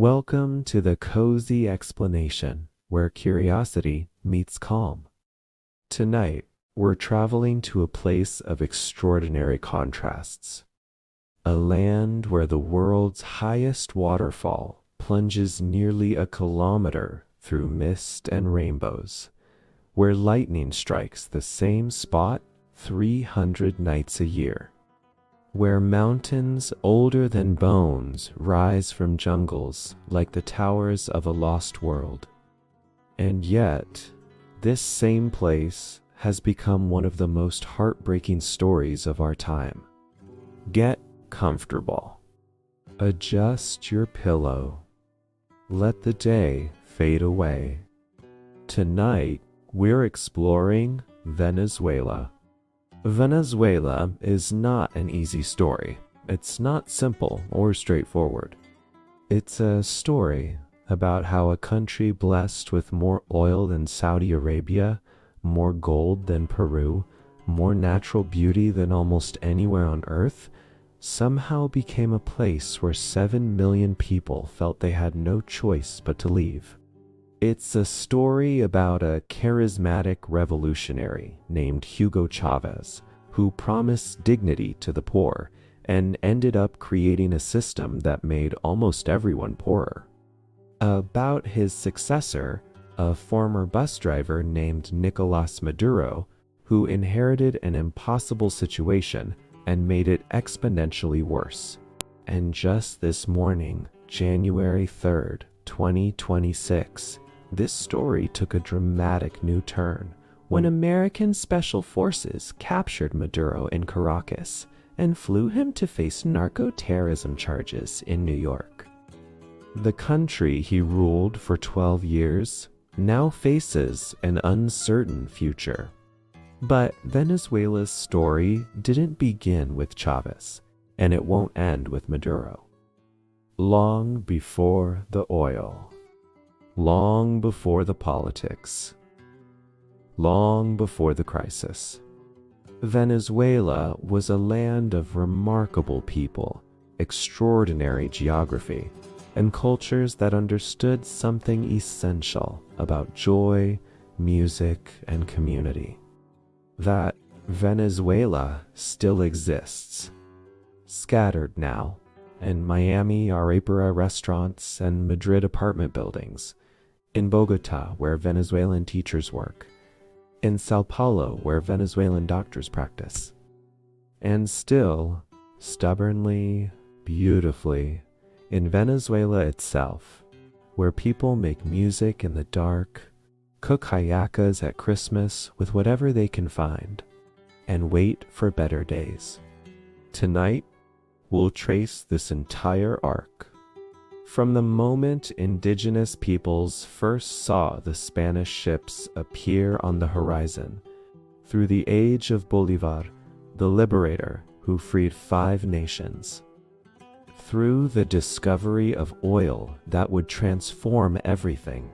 Welcome to the cozy explanation where curiosity meets calm. Tonight, we're traveling to a place of extraordinary contrasts. A land where the world's highest waterfall plunges nearly a kilometer through mist and rainbows, where lightning strikes the same spot 300 nights a year, where mountains older than bones rise from jungles like the towers of a lost world. And yet, this same place has become one of the most heartbreaking stories of our time. Get comfortable. Adjust your pillow. Let the day fade away. Tonight, we're exploring Venezuela. Venezuela is not an easy story. It's not simple or straightforward. It's a story about how a country blessed with more oil than Saudi Arabia, more gold than Peru, more natural beauty than almost anywhere on earth, somehow became a place where 7 million people felt they had no choice but to leave. It's a story about a charismatic revolutionary named Hugo Chávez, who promised dignity to the poor and ended up creating a system that made almost everyone poorer. About his successor, a former bus driver named Nicolás Maduro, who inherited an impossible situation and made it exponentially worse. And just this morning, January 3rd, 2026, this story took a dramatic new turn when American Special Forces captured Maduro in Caracas and flew him to face narco-terrorism charges in New York. The country he ruled for 12 years now faces an uncertain future. But Venezuela's story didn't begin with Chávez, and it won't end with Maduro. Long before the oil, long before the politics, long before the crisis, Venezuela was a land of remarkable people, extraordinary geography, and cultures that understood something essential about joy, music, and community. That Venezuela still exists, scattered now in Miami Arepa restaurants and Madrid apartment buildings, in Bogota where Venezuelan teachers work, in Sao Paulo where Venezuelan doctors practice, and still, stubbornly, beautifully, in Venezuela itself, where people make music in the dark, cook hallacas at Christmas with whatever they can find, and wait for better days. Tonight, we'll trace this entire arc. From the moment indigenous peoples first saw the Spanish ships appear on the horizon, through the age of Bolívar, the Liberator who freed 5 nations, through the discovery of oil that would transform everything,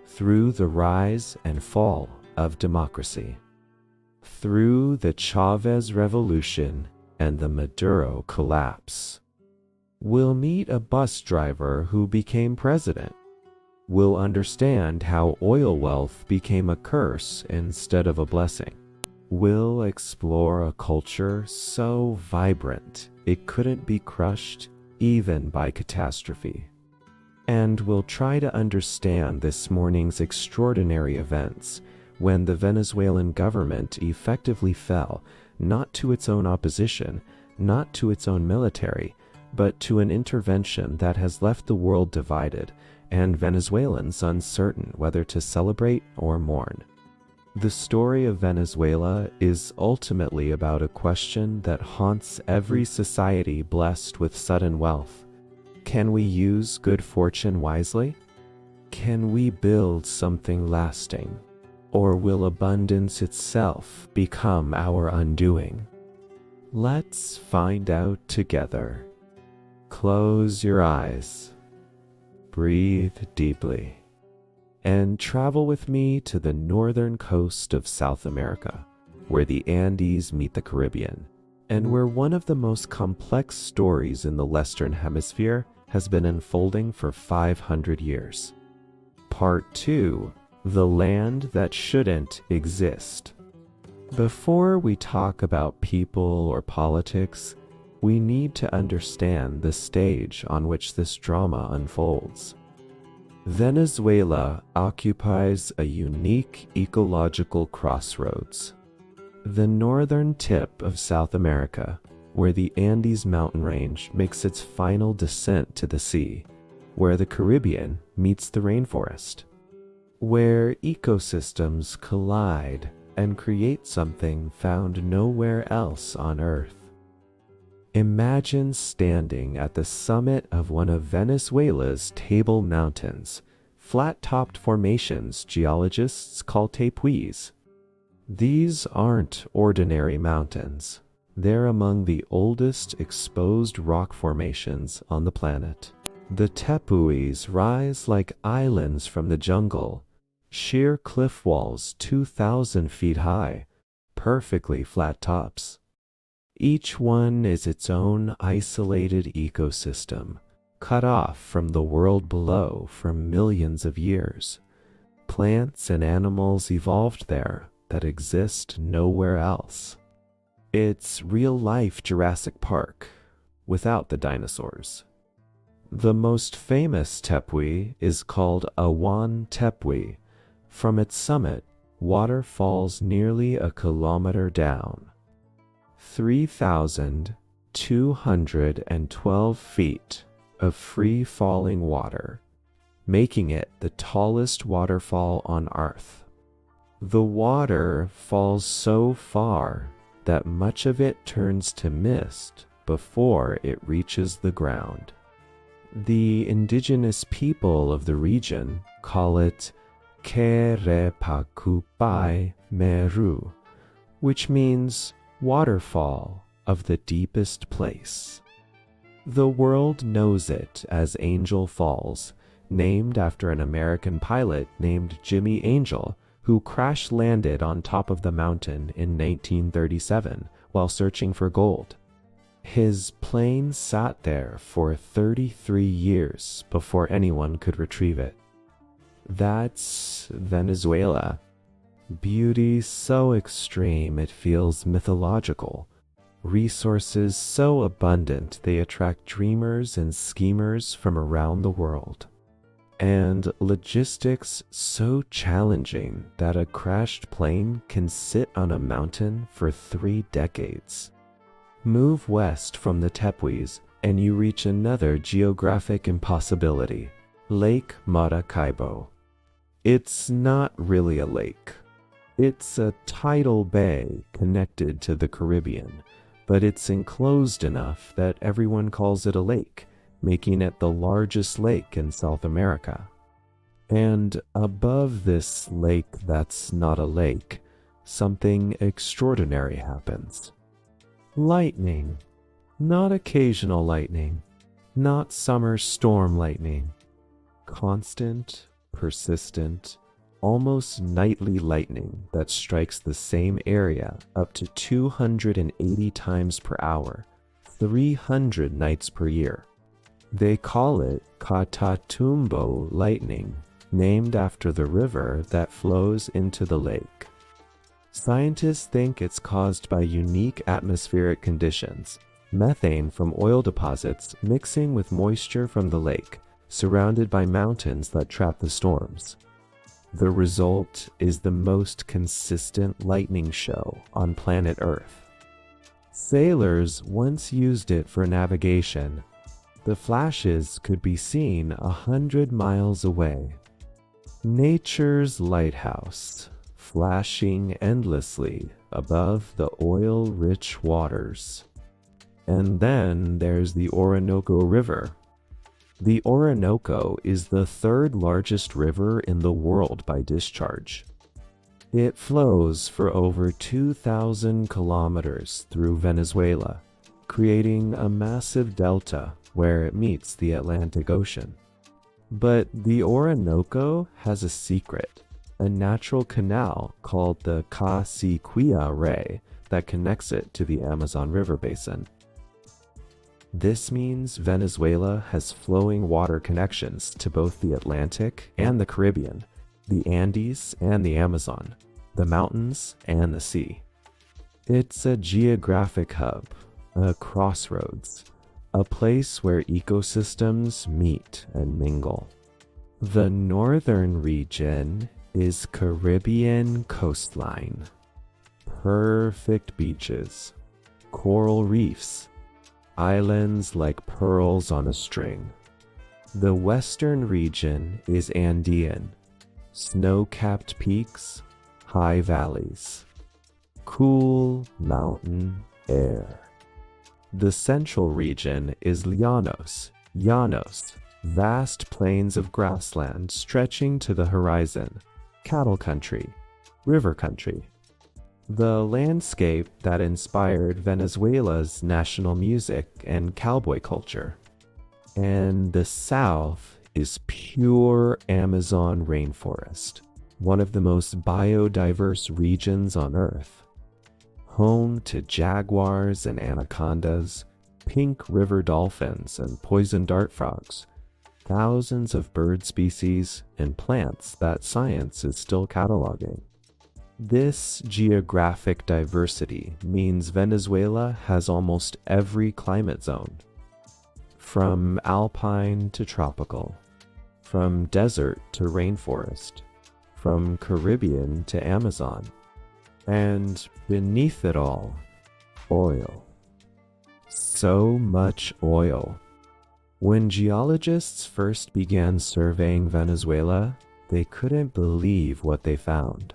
through the rise and fall of democracy, through the Chávez revolution and the Maduro collapse. We'll meet a bus driver who became president. We'll understand how oil wealth became a curse instead of a blessing. We'll explore a culture so vibrant it couldn't be crushed even by catastrophe. And we'll try to understand this morning's extraordinary events when the Venezuelan government effectively fell, not to its own opposition, not to its own military, but to an intervention that has left the world divided and Venezuelans uncertain whether to celebrate or mourn. The story of Venezuela is ultimately about a question that haunts every society blessed with sudden wealth. Can we use good fortune wisely? Can we build something lasting? Or will abundance itself become our undoing? Let's find out together. Close your eyes, breathe deeply, and travel with me to the northern coast of South America, where the Andes meet the Caribbean, and where one of the most complex stories in the Western Hemisphere has been unfolding for 500 years. Part 2: The Land That Shouldn't Exist. Before we talk about people or politics, we need to understand the stage on which this drama unfolds. Venezuela occupies a unique ecological crossroads. The northern tip of South America, where the Andes mountain range makes its final descent to the sea, where the Caribbean meets the rainforest, where ecosystems collide and create something found nowhere else on Earth. Imagine standing at the summit of one of Venezuela's Table Mountains, flat-topped formations geologists call tepuis. These aren't ordinary mountains. They're among the oldest exposed rock formations on the planet. The tepuis rise like islands from the jungle, sheer cliff walls 2,000 feet high, perfectly flat tops. Each one is its own isolated ecosystem, cut off from the world below for millions of years. Plants and animals evolved there that exist nowhere else. It's real-life Jurassic Park, without the dinosaurs. The most famous tepui is called Awan Tepui. From its summit, water falls nearly a kilometer down. 3,212 feet of free-falling water, making it the tallest waterfall on Earth. The water falls so far that much of it turns to mist before it reaches the ground. The indigenous people of the region call it Kerepakupai Meru, which means waterfall of the deepest place. The world knows it as Angel Falls, named after an American pilot named Jimmy Angel, who crash-landed on top of the mountain in 1937 while searching for gold. His plane sat there for 33 years before anyone could retrieve it. That's Venezuela. Beauty so extreme it feels mythological. Resources so abundant they attract dreamers and schemers from around the world. And logistics so challenging that a crashed plane can sit on a mountain for 3 decades. Move west from the tepuis and you reach another geographic impossibility, Lake Maracaibo. It's not really a lake. It's a tidal bay connected to the Caribbean, but it's enclosed enough that everyone calls it a lake, making it the largest lake in South America. And above this lake that's not a lake, something extraordinary happens. Lightning. Not occasional lightning. Not summer storm lightning. Constant, persistent, almost nightly lightning that strikes the same area up to 280 times per hour, 300 nights per year. They call it Catatumbo lightning, named after the river that flows into the lake. Scientists think it's caused by unique atmospheric conditions, methane from oil deposits mixing with moisture from the lake, surrounded by mountains that trap the storms. The result is the most consistent lightning show on planet Earth. Sailors once used it for navigation. The flashes could be seen 100 miles away. Nature's lighthouse, flashing endlessly above the oil-rich waters. And then there's the Orinoco River. The Orinoco is the 3rd largest river in the world by discharge. It flows for over 2,000 kilometers through Venezuela, creating a massive delta where it meets the Atlantic Ocean. But the Orinoco has a secret, a natural canal called the Cassiquia Ray that connects it to the Amazon River basin. This means Venezuela has flowing water connections to both the Atlantic and the Caribbean, the Andes and the Amazon, the mountains and the sea. It's a geographic hub, a crossroads, a place where ecosystems meet and mingle. The northern region is Caribbean coastline. Perfect beaches, coral reefs, islands like pearls on a string. The western region is Andean, snow-capped peaks, high valleys, cool mountain air. The central region is Llanos, vast plains of grassland stretching to the horizon, cattle country, river country. The landscape that inspired Venezuela's national music and cowboy culture. And the south is pure Amazon rainforest, one of the most biodiverse regions on Earth. Home to jaguars and anacondas, pink river dolphins and poison dart frogs, thousands of bird species and plants that science is still cataloging. This geographic diversity means Venezuela has almost every climate zone, from alpine to tropical, from desert to rainforest, from Caribbean to Amazon, and beneath it all, oil. So much oil. When geologists first began surveying Venezuela, they couldn't believe what they found.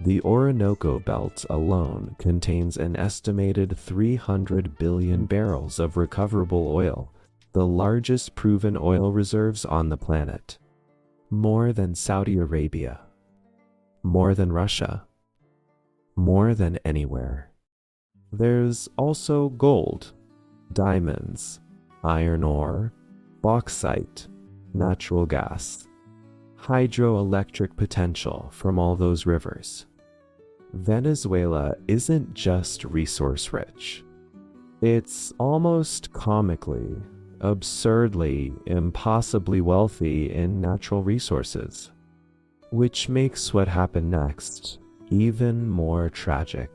The Orinoco Belt alone contains an estimated 300 billion barrels of recoverable oil, the largest proven oil reserves on the planet. More than Saudi Arabia. More than Russia. More than anywhere. There's also gold, diamonds, iron ore, bauxite, natural gas, hydroelectric potential from all those rivers. Venezuela isn't just resource-rich. It's almost comically, absurdly, impossibly wealthy in natural resources, which makes what happened next even more tragic.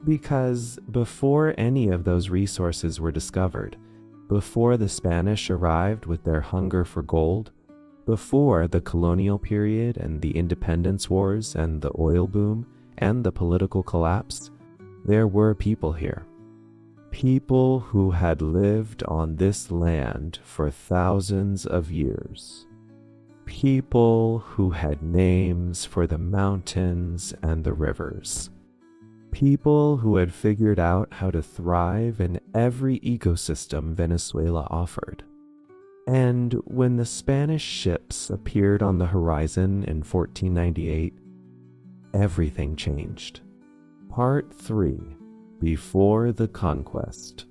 Because before any of those resources were discovered, before the Spanish arrived with their hunger for gold, before the colonial period and the independence wars and the oil boom and the political collapse, there were people here. People who had lived on this land for thousands of years. People who had names for the mountains and the rivers. People who had figured out how to thrive in every ecosystem Venezuela offered. And when the Spanish ships appeared on the horizon in 1498, everything changed. Part 3. Before the Conquest.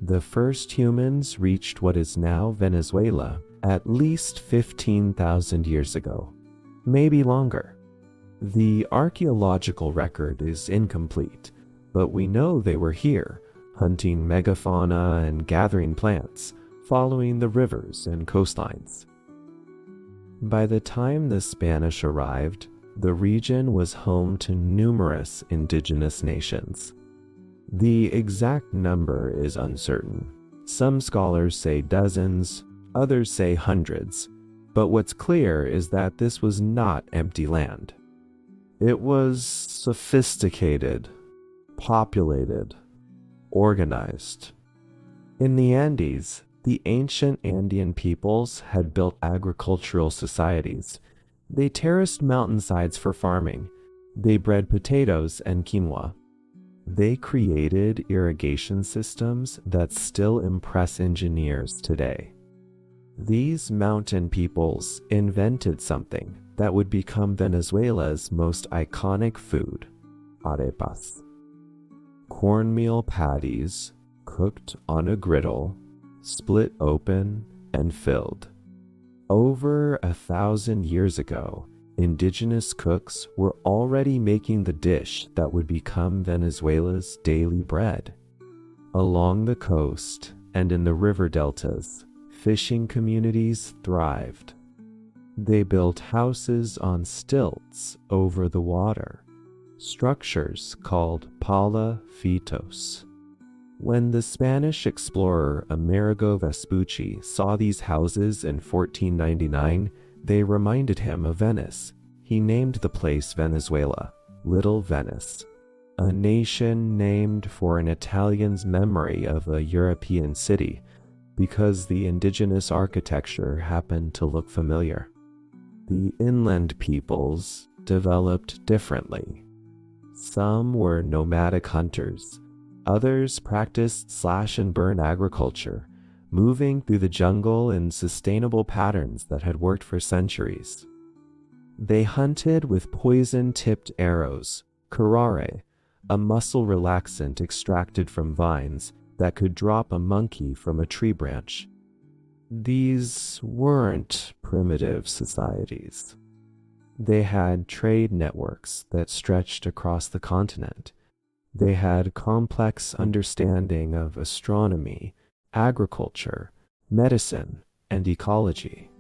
The first humans reached what is now Venezuela at least 15,000 years ago, maybe longer. The archaeological record is incomplete, but we know they were here, hunting megafauna and gathering plants, following the rivers and coastlines. By the time the Spanish arrived, the region was home to numerous indigenous nations. The exact number is uncertain. Some scholars say dozens, others say hundreds, but what's clear is that this was not empty land. It was sophisticated, populated, organized. In the Andes, the ancient Andean peoples had built agricultural societies. They terraced mountainsides for farming. They bred potatoes and quinoa. They created irrigation systems that still impress engineers today. These mountain peoples invented something that would become Venezuela's most iconic food, arepas. Cornmeal patties cooked on a griddle, split open and filled. Over 1,000 years ago, indigenous cooks were already making the dish that would become Venezuela's daily bread. Along the coast, and in the river deltas, fishing communities thrived. They built houses on stilts over the water, structures called palafitos. When the Spanish explorer Amerigo Vespucci saw these houses in 1499, they reminded him of Venice. He named the place Venezuela, Little Venice, a nation named for an Italian's memory of a European city because the indigenous architecture happened to look familiar. The inland peoples developed differently. Some were nomadic hunters. Others practiced slash-and-burn agriculture, moving through the jungle in sustainable patterns that had worked for centuries. They hunted with poison-tipped arrows, curare, a muscle relaxant extracted from vines that could drop a monkey from a tree branch. These weren't primitive societies. They had trade networks that stretched across the continent. They had complex understanding of astronomy, agriculture, medicine, and ecology.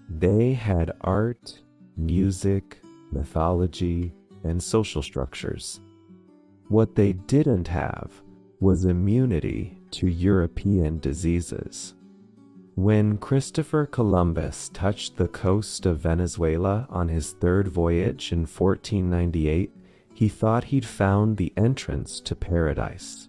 They had art, music, mythology, and social structures. What they didn't have was immunity to European diseases. When Christopher Columbus touched the coast of Venezuela on his third voyage in 1498, he thought he'd found the entrance to paradise.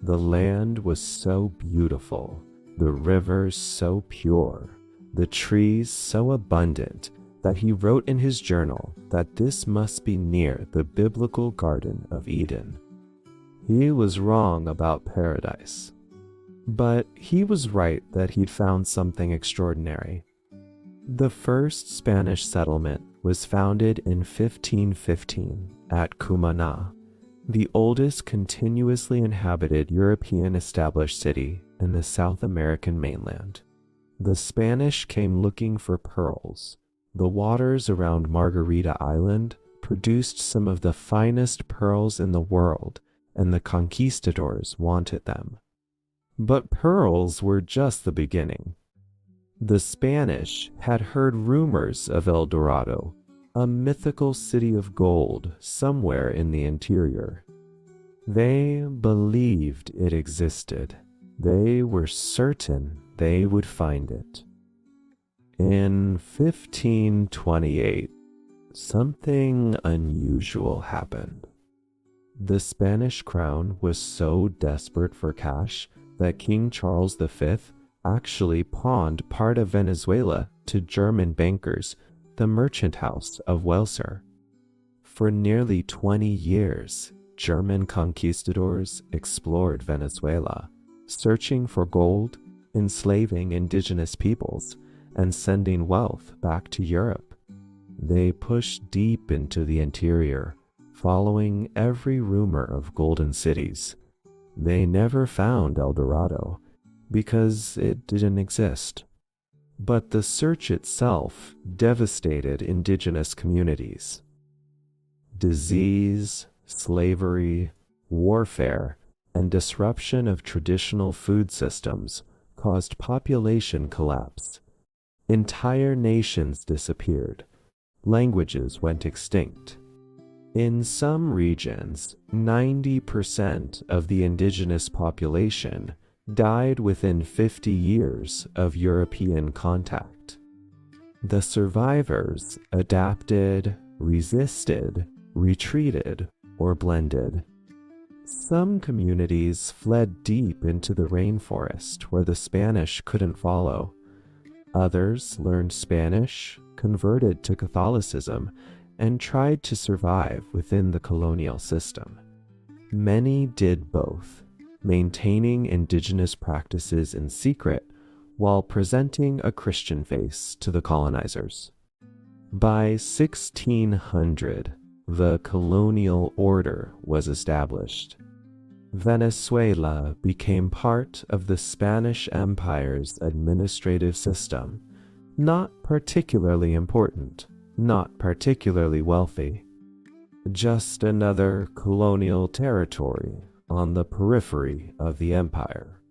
The land was so beautiful, the rivers so pure, the trees so abundant, that he wrote in his journal that this must be near the biblical Garden of Eden. He was wrong about paradise, but he was right that he'd found something extraordinary. The first Spanish settlement was founded in 1515 at Cumaná, the oldest continuously inhabited European established city in the South American mainland. The Spanish came looking for pearls. The waters around Margarita Island produced some of the finest pearls in the world, and the conquistadors wanted them. But pearls were just the beginning. The Spanish had heard rumors of El Dorado, a mythical city of gold somewhere in the interior. They believed it existed. They were certain they would find it. In 1528, something unusual happened. The Spanish crown was so desperate for cash that King Charles V actually pawned part of Venezuela to German bankers, the merchant house of Welser. For nearly 20 years, German conquistadors explored Venezuela, searching for gold, enslaving indigenous peoples, and sending wealth back to Europe. They pushed deep into the interior, following every rumor of golden cities. They never found El Dorado because it didn't exist. But the search itself devastated indigenous communities. Disease, slavery, warfare, and disruption of traditional food systems caused population collapse. Entire nations disappeared. Languages went extinct. In some regions, 90% of the indigenous population died within 50 years of European contact. The survivors adapted, resisted, retreated, or blended. Some communities fled deep into the rainforest where the Spanish couldn't follow. Others learned Spanish, converted to Catholicism, and tried to survive within the colonial system. Many did both, maintaining indigenous practices in secret while presenting a Christian face to the colonizers. By 1600, the colonial order was established. Venezuela became part of the Spanish Empire's administrative system, not particularly important, not particularly wealthy, just another colonial territory on the periphery of the empire.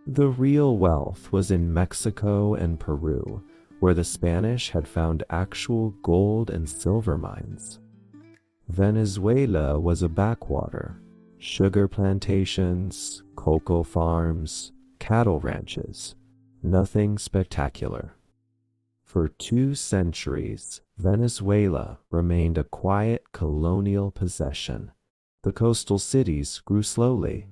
The real wealth was in Mexico and Peru, where the Spanish had found actual gold and silver mines. Venezuela was a backwater. Sugar plantations, cocoa farms, cattle ranches. Nothing spectacular. For 2 centuries, Venezuela remained a quiet colonial possession. The coastal cities grew slowly.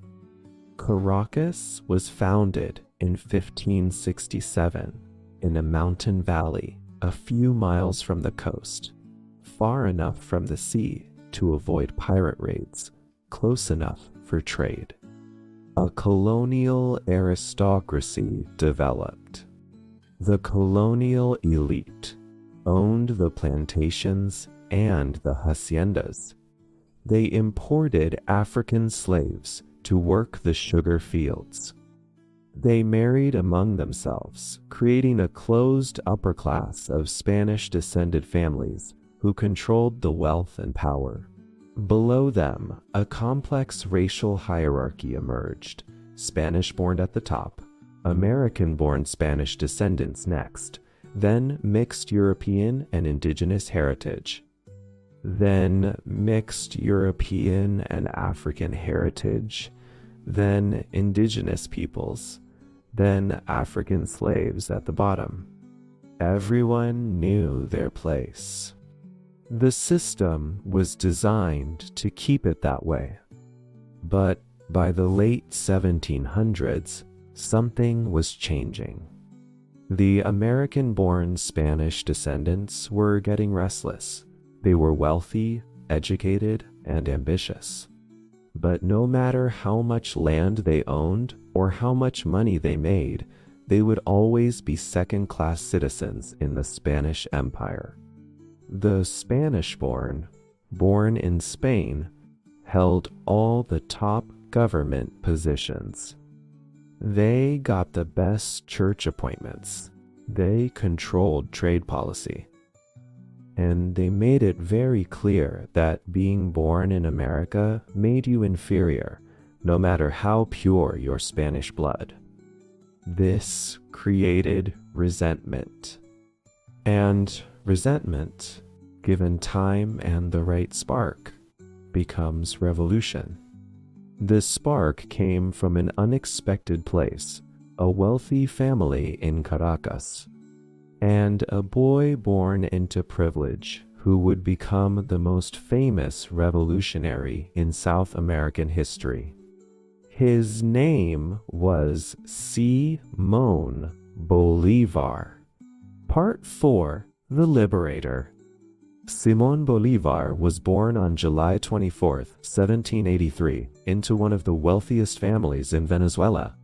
Caracas was founded in 1567 in a mountain valley a few miles from the coast, far enough from the sea to avoid pirate raids, close enough for trade. A colonial aristocracy developed. The colonial elite owned the plantations and the haciendas. They imported African slaves to work the sugar fields. They married among themselves, creating a closed upper class of Spanish-descended families who controlled the wealth and power. Below them, a complex racial hierarchy emerged, Spanish-born at the top, American-born Spanish descendants next, then mixed European and indigenous heritage, then mixed European and African heritage, then indigenous peoples, then African slaves at the bottom. Everyone knew their place. The system was designed to keep it that way. But by the late 1700s, something was changing. The American-born Spanish descendants were getting restless. They were wealthy, educated, and ambitious. But no matter how much land they owned or how much money they made, they would always be second-class citizens in the Spanish Empire. The Spanish-born, born in Spain, held all the top government positions. They got the best church appointments. They controlled trade policy. And they made it very clear that being born in America made you inferior, no matter how pure your Spanish blood. This created resentment. And resentment, given time and the right spark, becomes revolution. The spark came from an unexpected place, a wealthy family in Caracas, and a boy born into privilege who would become the most famous revolutionary in South American history. His name was Simón Bolívar. Part 4. The Liberator. Simón Bolívar was born on July 24, 1783, into one of the wealthiest families in Venezuela.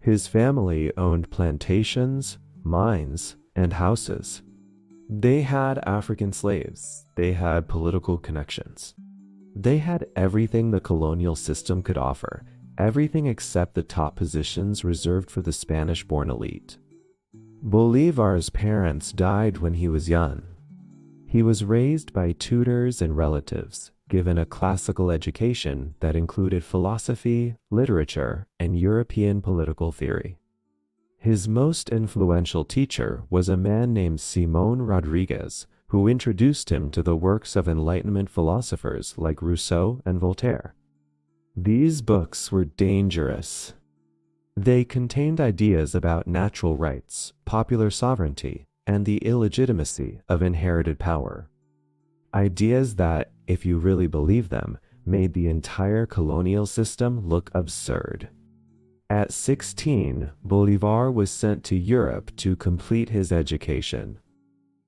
His family owned plantations, mines, and houses. They had African slaves. They had political connections. They had everything the colonial system could offer, everything except the top positions reserved for the Spanish-born elite. Bolívar's parents died when he was young. He was raised by tutors and relatives, given a classical education that included philosophy, literature, and European political theory. His most influential teacher was a man named Simón Rodriguez, who introduced him to the works of Enlightenment philosophers like Rousseau and Voltaire. These books were dangerous. They contained ideas about natural rights, popular sovereignty, and the illegitimacy of inherited power. Ideas that, if you really believe them, made the entire colonial system look absurd. At 16, Bolívar was sent to Europe to complete his education.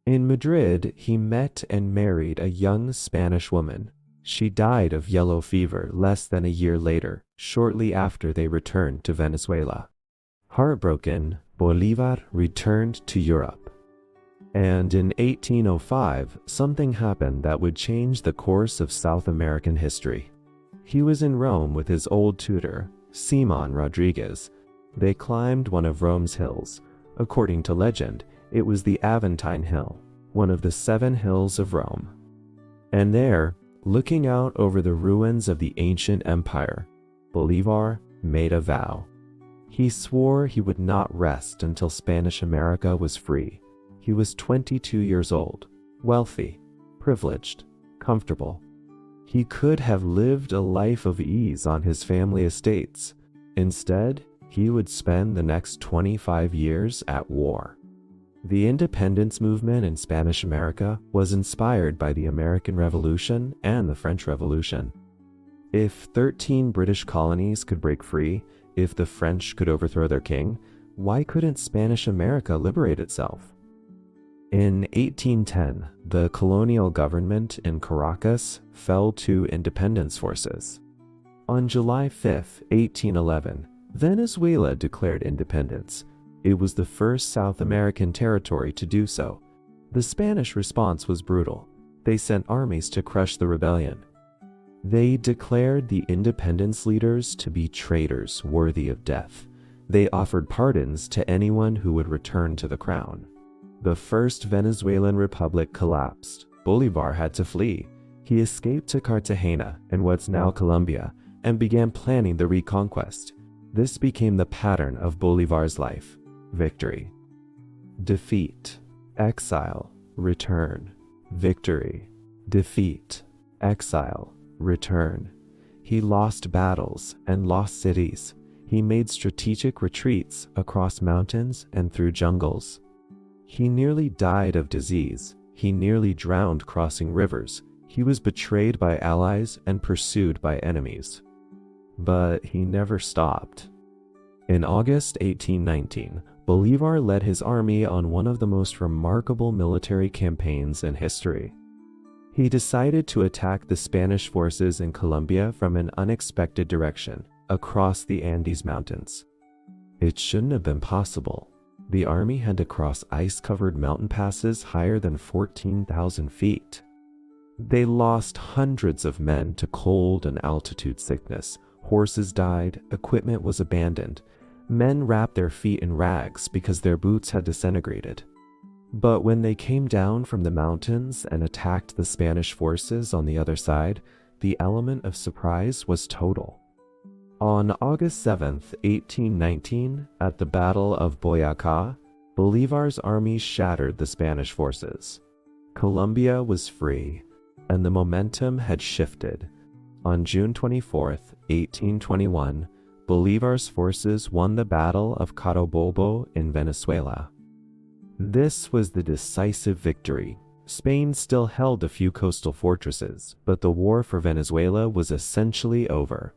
In Madrid, he met and married a young Spanish woman. She died of yellow fever less than a year later, shortly after they returned to Venezuela. Heartbroken, Bolívar returned to Europe. And in 1805, something happened that would change the course of South American history. He was in Rome with his old tutor, Simón Rodriguez. They climbed one of Rome's hills. According to legend, it was the Aventine Hill, one of the 7 hills of Rome. And there, looking out over the ruins of the ancient empire, Bolívar made a vow. He swore he would not rest until Spanish America was free. He was 22 years old, wealthy, privileged, comfortable. He could have lived a life of ease on his family estates. Instead, he would spend the next 25 years at war. The independence movement in Spanish America was inspired by the American Revolution and the French Revolution. If 13 British colonies could break free, if the French could overthrow their king, why couldn't Spanish America liberate itself? In 1810, the colonial government in Caracas fell to independence forces. On July 5, 1811, Venezuela declared independence. It was the first South American territory to do so. The Spanish response was brutal. They sent armies to crush the rebellion. They declared the independence leaders to be traitors worthy of death. They offered pardons to anyone who would return to the crown. The first Venezuelan republic collapsed. Bolivar had to flee. He escaped to Cartagena in what's now Colombia and began planning the reconquest. This became the pattern of Bolivar's life: victory, defeat, exile, return, victory, defeat, exile, return. He lost battles and lost cities. He made strategic retreats across mountains and through jungles. He nearly died of disease. He nearly drowned crossing rivers. He was betrayed by allies and pursued by enemies. But he never stopped. In August 1819, Bolívar led his army on one of the most remarkable military campaigns in history. He decided to attack the Spanish forces in Colombia from an unexpected direction, across the Andes Mountains. It shouldn't have been possible. The army had to cross ice-covered mountain passes higher than 14,000 feet. They lost hundreds of men to cold and altitude sickness. Horses died, equipment was abandoned. Men wrapped their feet in rags because their boots had disintegrated. But when they came down from the mountains and attacked the Spanish forces on the other side, the element of surprise was total. On August 7, 1819, at the Battle of Boyacá, Bolívar's army shattered the Spanish forces. Colombia was free, and the momentum had shifted. On June 24, 1821, Bolívar's forces won the Battle of Carabobo in Venezuela. This was the decisive victory. Spain still held a few coastal fortresses, but the war for Venezuela was essentially over.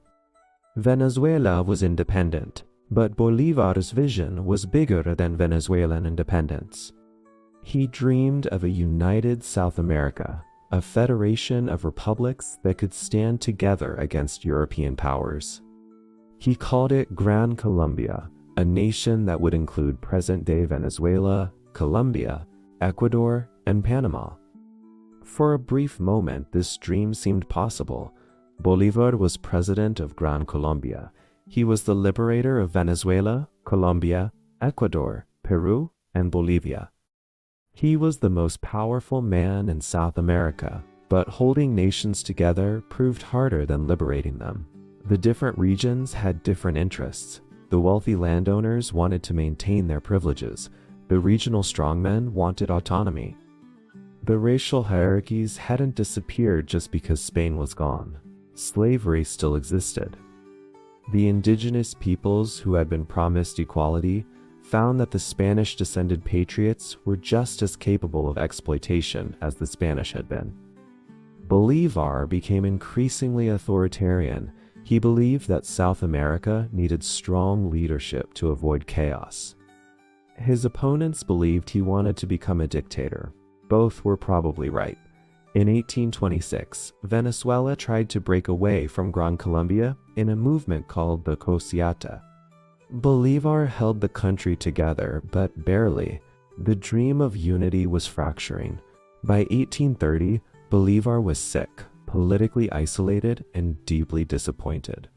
Venezuela was independent, but Bolívar's vision was bigger than Venezuelan independence. He dreamed of a united South America, a federation of republics that could stand together against European powers. He called it Gran Colombia, a nation that would include present-day Venezuela, Colombia, Ecuador, and Panama. For a brief moment, this dream seemed possible. Bolívar was president of Gran Colombia. He was the liberator of Venezuela, Colombia, Ecuador, Peru, and Bolivia. He was the most powerful man in South America, but holding nations together proved harder than liberating them. The different regions had different interests. The wealthy landowners wanted to maintain their privileges. The regional strongmen wanted autonomy. The racial hierarchies hadn't disappeared just because Spain was gone. Slavery still existed. The indigenous peoples who had been promised equality found that the Spanish-descended patriots were just as capable of exploitation as the Spanish had been. Bolívar became increasingly authoritarian. He believed that South America needed strong leadership to avoid chaos. His opponents believed he wanted to become a dictator. Both were probably right. In 1826, Venezuela tried to break away from Gran Colombia in a movement called the Cociata. Bolívar held the country together, but barely. The dream of unity was fracturing. By 1830, Bolívar was sick, politically isolated, and deeply disappointed.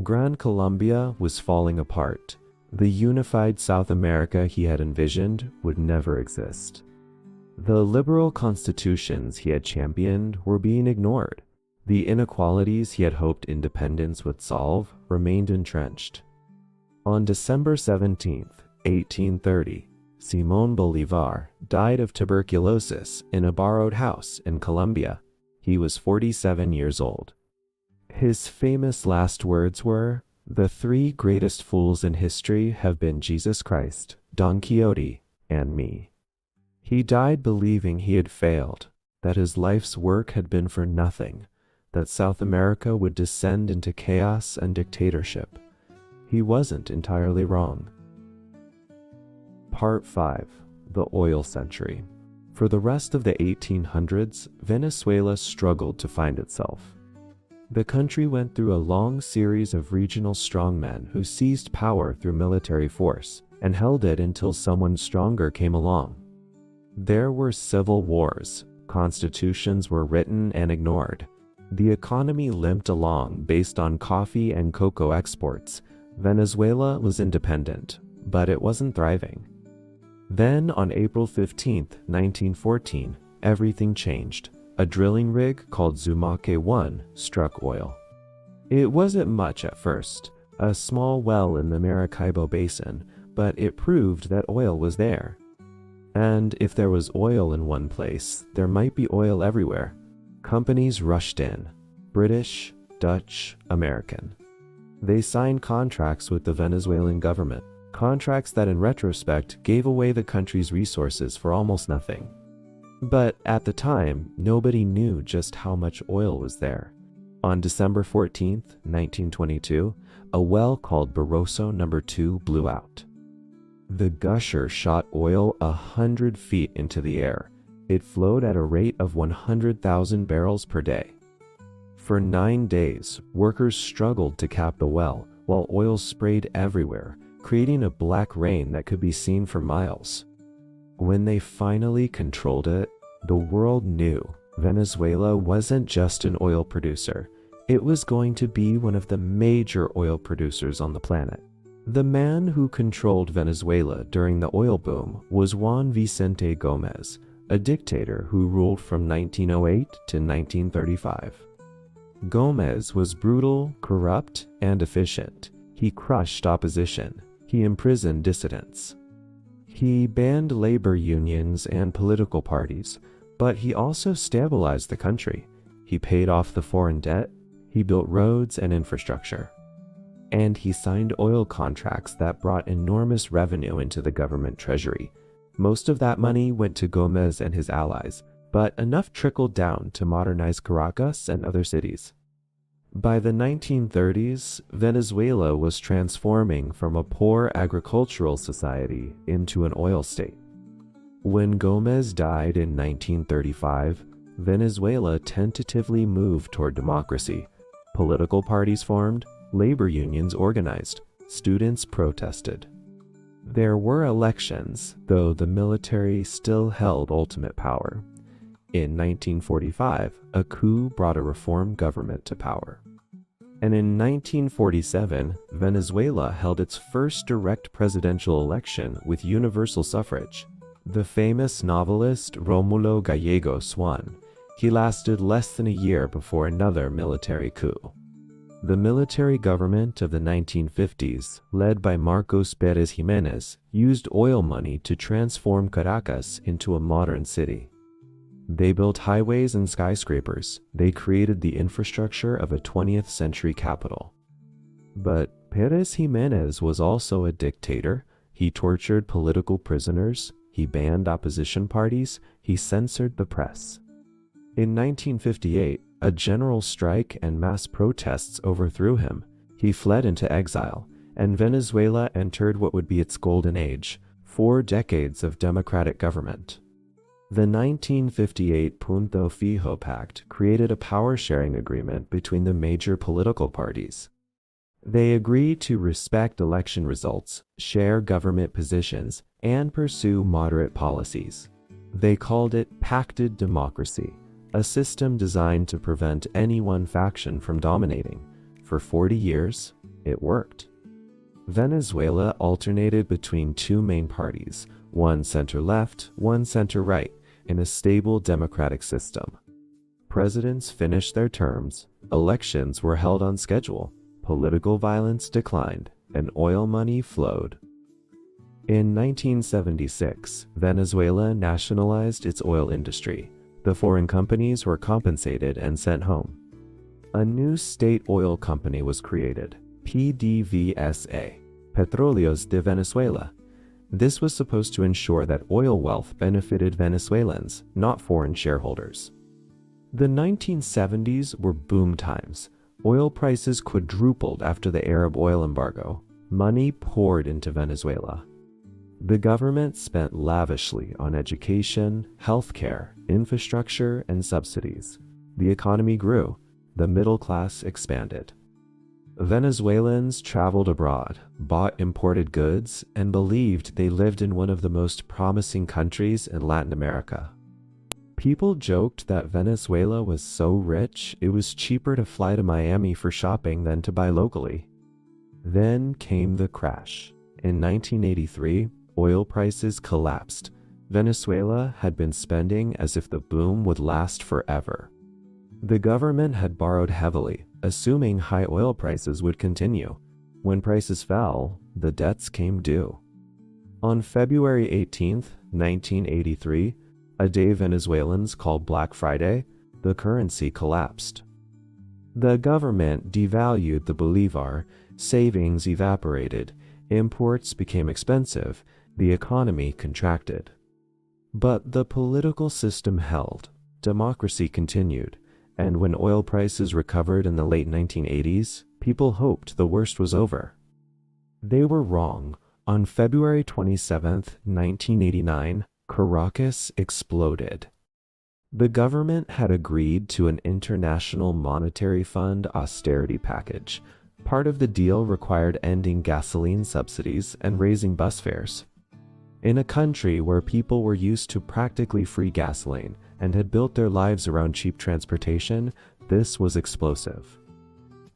Gran Colombia was falling apart. The unified South America he had envisioned would never exist. The liberal constitutions he had championed were being ignored. The inequalities he had hoped independence would solve remained entrenched. On December 17, 1830, Simón Bolívar died of tuberculosis in a borrowed house in Colombia. He was 47 years old. His famous last words were, "The three greatest fools in history have been Jesus Christ, Don Quixote, and me." He died believing he had failed, that his life's work had been for nothing, that South America would descend into chaos and dictatorship. He wasn't entirely wrong. Part 5. The Oil Century. For the rest of the 1800s, Venezuela struggled to find itself. The country went through a long series of regional strongmen who seized power through military force and held it until someone stronger came along. There were civil wars, constitutions were written and ignored. The economy limped along based on coffee and cocoa exports. Venezuela was independent, but it wasn't thriving. Then, on April 15, 1914, everything changed. A drilling rig called Zumaque 1 struck oil. It wasn't much at first, a small well in the Maracaibo Basin, but it proved that oil was there. And if there was oil in one place, there might be oil everywhere. Companies rushed in, British, Dutch, American. They signed contracts with the Venezuelan government, contracts that in retrospect gave away the country's resources for almost nothing. But at the time, nobody knew just how much oil was there. On December 14, 1922, a well called Barroso No. 2 blew out. The gusher shot oil 100 feet into the air. It flowed at a rate of 100,000 barrels per day. For 9 days, workers struggled to cap the well, while oil sprayed everywhere, creating a black rain that could be seen for miles. When they finally controlled it, the world knew Venezuela wasn't just an oil producer. It was going to be one of the major oil producers on the planet. The man who controlled Venezuela during the oil boom was Juan Vicente Gómez, a dictator who ruled from 1908 to 1935. Gómez was brutal, corrupt, and efficient. He crushed opposition. He imprisoned dissidents. He banned labor unions and political parties, but he also stabilized the country. He paid off the foreign debt. He built roads and infrastructure. And he signed oil contracts that brought enormous revenue into the government treasury. Most of that money went to Gómez and his allies, but enough trickled down to modernize Caracas and other cities. By the 1930s, Venezuela was transforming from a poor agricultural society into an oil state. When Gómez died in 1935, Venezuela tentatively moved toward democracy. Political parties formed, labor unions organized, students protested. There were elections, though the military still held ultimate power. In 1945, a coup brought a reform government to power. And in 1947, Venezuela held its first direct presidential election with universal suffrage. The famous novelist Rómulo Gallegos won. He lasted less than a year before another military coup. The military government of the 1950s, led by Marcos Pérez Jiménez, used oil money to transform Caracas into a modern city. They built highways and skyscrapers. They created the infrastructure of a 20th century capital. But Pérez Jiménez was also a dictator. He tortured political prisoners. He banned opposition parties. He censored the press. In 1958, a general strike and mass protests overthrew him. He fled into exile, and Venezuela entered what would be its golden age, 4 decades of democratic government. The 1958 Punto Fijo Pact created a power-sharing agreement between the major political parties. They agreed to respect election results, share government positions, and pursue moderate policies. They called it pacted democracy, a system designed to prevent any one faction from dominating. For 40 years, it worked. Venezuela alternated between 2 main parties, one center-left, one center-right, in a stable democratic system. Presidents finished their terms, elections were held on schedule, political violence declined, and oil money flowed. In 1976, Venezuela nationalized its oil industry. The foreign companies were compensated and sent home. A new state oil company was created, PDVSA, Petróleos de Venezuela. This was supposed to ensure that oil wealth benefited Venezuelans, not foreign shareholders. The 1970s were boom times. Oil prices quadrupled after the Arab oil embargo. Money poured into Venezuela. The government spent lavishly on education, healthcare, infrastructure, and subsidies. The economy grew. The middle class expanded. Venezuelans traveled abroad, bought imported goods, and believed they lived in one of the most promising countries in Latin America. People joked that Venezuela was so rich it was cheaper to fly to Miami for shopping than to buy locally. Then came the crash. In 1983, oil prices collapsed. Venezuela had been spending as if the boom would last forever. The government had borrowed heavily, assuming high oil prices would continue. When prices fell, the debts came due. On February 18, 1983, a day Venezuelans called Black Friday, the currency collapsed. The government devalued the Bolivar, savings evaporated, imports became expensive, the economy contracted. But the political system held, democracy continued, and when oil prices recovered in the late 1980s, people hoped the worst was over. They were wrong. On February 27, 1989, Caracas exploded. The government had agreed to an International Monetary Fund austerity package. Part of the deal required ending gasoline subsidies and raising bus fares. In a country where people were used to practically free gasoline and had built their lives around cheap transportation, this was explosive.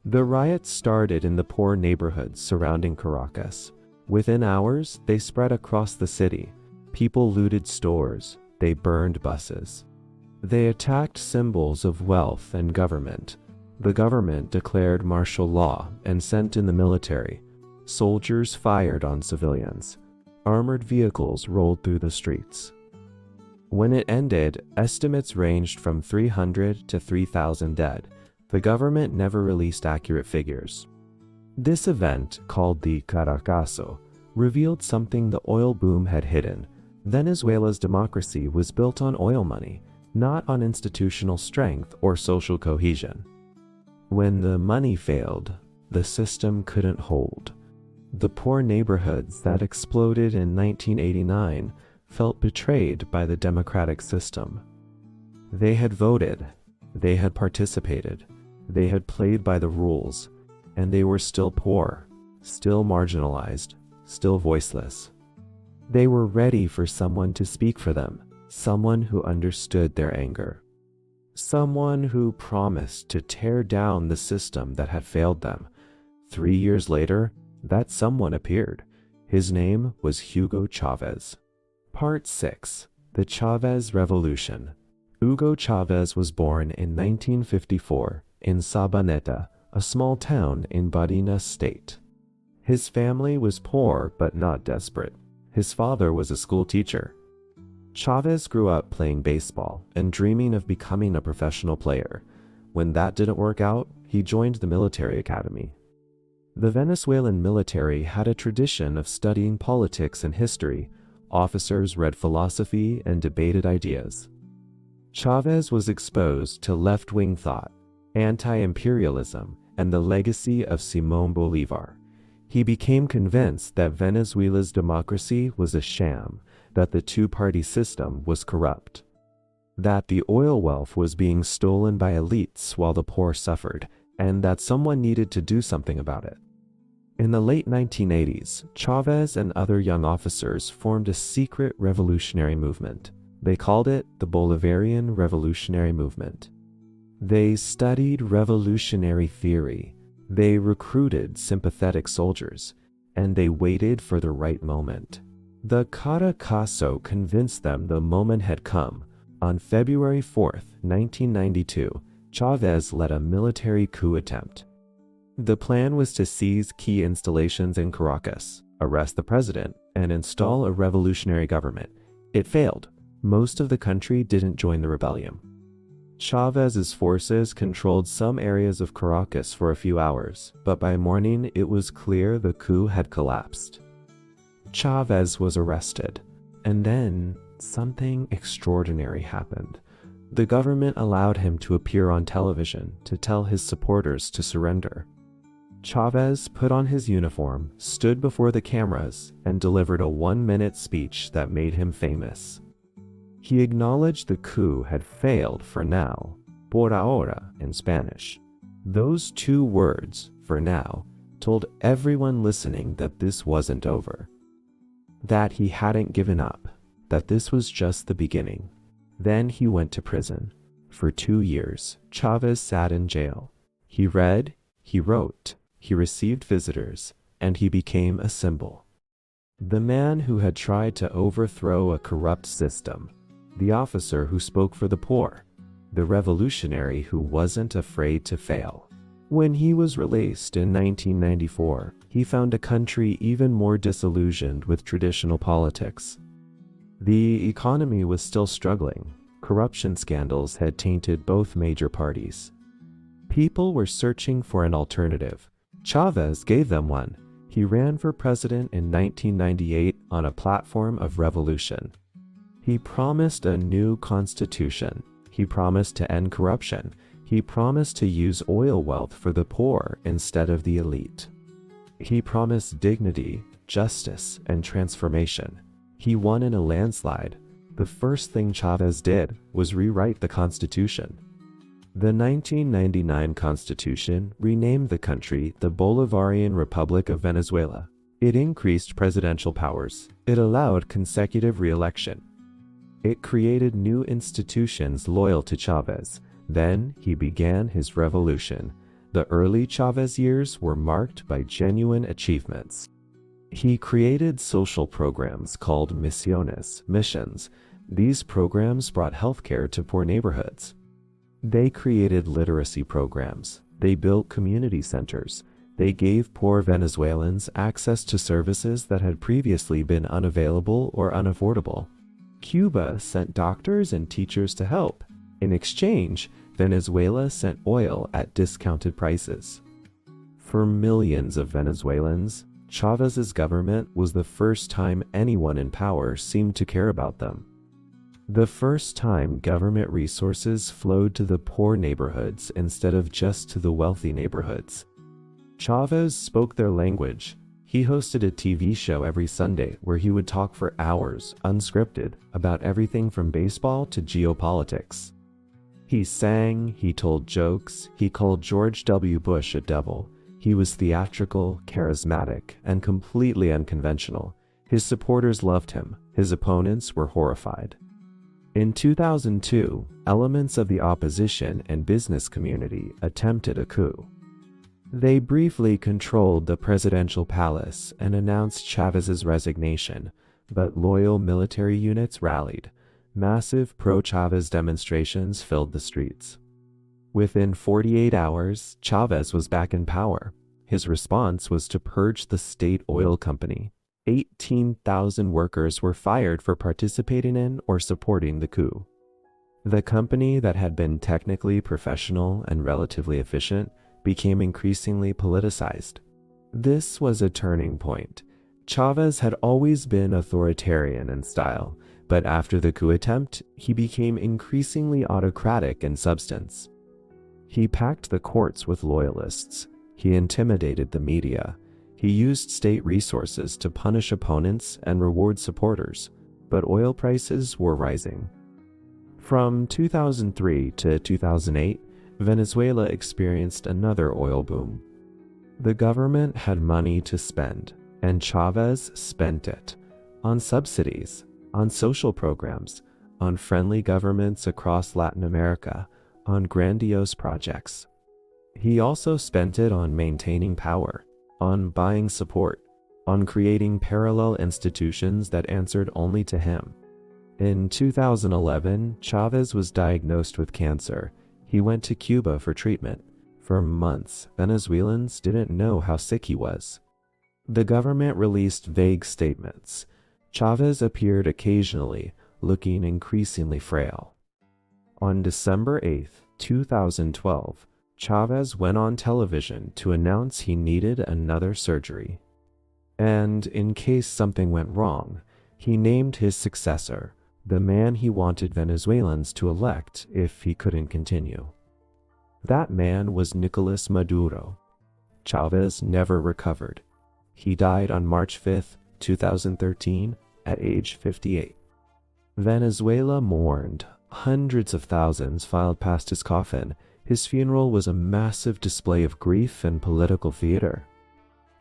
The riots started in the poor neighborhoods surrounding Caracas. Within hours, they spread across the city. People looted stores. They burned buses. They attacked symbols of wealth and government. The government declared martial law and sent in the military. Soldiers fired on civilians. Armored vehicles rolled through the streets. When it ended, estimates ranged from 300 to 3,000 dead. The government never released accurate figures. This event, called the Caracazo, revealed something the oil boom had hidden. Venezuela's democracy was built on oil money, not on institutional strength or social cohesion. When the money failed, the system couldn't hold. The poor neighborhoods that exploded in 1989 felt betrayed by the democratic system. They had voted, they had participated, they had played by the rules, and they were still poor, still marginalized, still voiceless. They were ready for someone to speak for them, someone who understood their anger, someone who promised to tear down the system that had failed them. 3 years later, that someone appeared. His name was Hugo Chávez. Part 6. The Chávez Revolution. Hugo Chávez was born in 1954 in Sabaneta, a small town in Barinas State. His family was poor but not desperate. His father was a school teacher. Chávez grew up playing baseball and dreaming of becoming a professional player. When that didn't work out, he joined the military academy. The Venezuelan military had a tradition of studying politics and history. Officers read philosophy and debated ideas. Chávez was exposed to left-wing thought, anti-imperialism, and the legacy of Simón Bolívar. He became convinced that Venezuela's democracy was a sham, that the two-party system was corrupt, that the oil wealth was being stolen by elites while the poor suffered, and that someone needed to do something about it. In the late 1980s, Chávez and other young officers formed a secret revolutionary movement. They called it the Bolivarian Revolutionary Movement. They studied revolutionary theory. They recruited sympathetic soldiers, and they waited for the right moment. The Caracazo convinced them the moment had come. On February 4, 1992, Chávez led a military coup attempt. The plan was to seize key installations in Caracas, arrest the president, and install a revolutionary government. It failed. Most of the country didn't join the rebellion. Chávez's forces controlled some areas of Caracas for a few hours, but by morning it was clear the coup had collapsed. Chávez was arrested, and then something extraordinary happened. The government allowed him to appear on television to tell his supporters to surrender. Chávez put on his uniform, stood before the cameras, and delivered a 1-minute speech that made him famous. He acknowledged the coup had failed for now, por ahora in Spanish. Those 2 words, for now, told everyone listening that this wasn't over. That he hadn't given up, that this was just the beginning. Then he went to prison. For 2 years, Chávez sat in jail. He read, he wrote, he received visitors, and he became a symbol. The man who had tried to overthrow a corrupt system, the officer who spoke for the poor, the revolutionary who wasn't afraid to fail. When he was released in 1994, he found a country even more disillusioned with traditional politics. The economy was still struggling. Corruption scandals had tainted both major parties. People were searching for an alternative. Chávez gave them one. He ran for president in 1998 on a platform of revolution. He promised a new constitution. He promised to end corruption. He promised to use oil wealth for the poor instead of the elite. He promised dignity, justice, and transformation. He won in a landslide. The first thing Chávez did was rewrite the constitution. The 1999 constitution renamed the country the Bolivarian Republic of Venezuela. It increased presidential powers. It allowed consecutive re-election. It created new institutions loyal to Chávez. Then he began his revolution. The early Chávez years were marked by genuine achievements. He created social programs called misiones, missions. These programs brought healthcare to poor neighborhoods. They created literacy programs. They built community centers. They gave poor Venezuelans access to services that had previously been unavailable or unaffordable. Cuba sent doctors and teachers to help. In exchange, Venezuela sent oil at discounted prices. For millions of Venezuelans, Chávez's government was the first time anyone in power seemed to care about them. The first time government resources flowed to the poor neighborhoods instead of just to the wealthy neighborhoods. Chávez spoke their language. He hosted a TV show every Sunday where he would talk for hours, unscripted, about everything from baseball to geopolitics. He sang, he told jokes, he called George W. Bush a devil. He was theatrical, charismatic, and completely unconventional. His supporters loved him. His opponents were horrified. In 2002, elements of the opposition and business community attempted a coup. They briefly controlled the presidential palace and announced Chávez's resignation, but loyal military units rallied. Massive pro-Chávez demonstrations filled the streets. Within 48 hours, Chávez was back in power. His response was to purge the state oil company. 18,000 workers were fired for participating in or supporting the coup. The company that had been technically professional and relatively efficient became increasingly politicized. This was a turning point. Chávez had always been authoritarian in style, but after the coup attempt, he became increasingly autocratic in substance. He packed the courts with loyalists. He intimidated the media. He used state resources to punish opponents and reward supporters, but oil prices were rising. From 2003 to 2008, Venezuela experienced another oil boom. The government had money to spend, and Chávez spent it on subsidies, on social programs, on friendly governments across Latin America, on grandiose projects. He also spent it on maintaining power, on buying support, on creating parallel institutions that answered only to him. In 2011, Chávez was diagnosed with cancer. He went to Cuba for treatment. For months, Venezuelans didn't know how sick he was. The government released vague statements. Chávez appeared occasionally, looking increasingly frail. On December 8, 2012, Chávez went on television to announce he needed another surgery. And in case something went wrong, he named his successor, the man he wanted Venezuelans to elect if he couldn't continue. That man was Nicolás Maduro. Chávez never recovered. He died on March 5, 2013, at age 58. Venezuela mourned. Hundreds of thousands filed past his coffin. His funeral was a massive display of grief and political theater.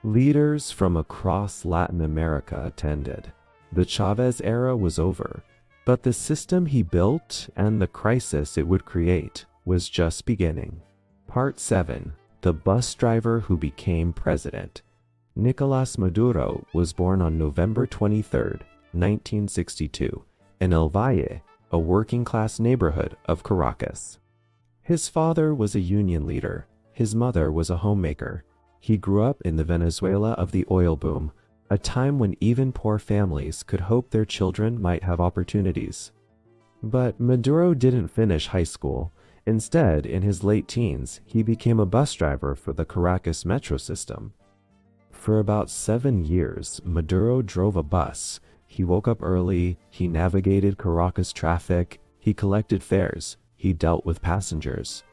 Leaders from across Latin America attended. The Chávez era was over, but the system he built and the crisis it would create was just beginning. Part 7. The Bus Driver Who Became President. Nicolás Maduro was born on November 23, 1962, in El Valle, a working-class neighborhood of Caracas. His father was a union leader. His mother was a homemaker. He grew up in the Venezuela of the oil boom, a time when even poor families could hope their children might have opportunities. But Maduro didn't finish high school. Instead, in his late teens, he became a bus driver for the Caracas metro system. For about 7 years, Maduro drove a bus. He woke up early, he navigated Caracas traffic, he collected fares, he dealt with passengers.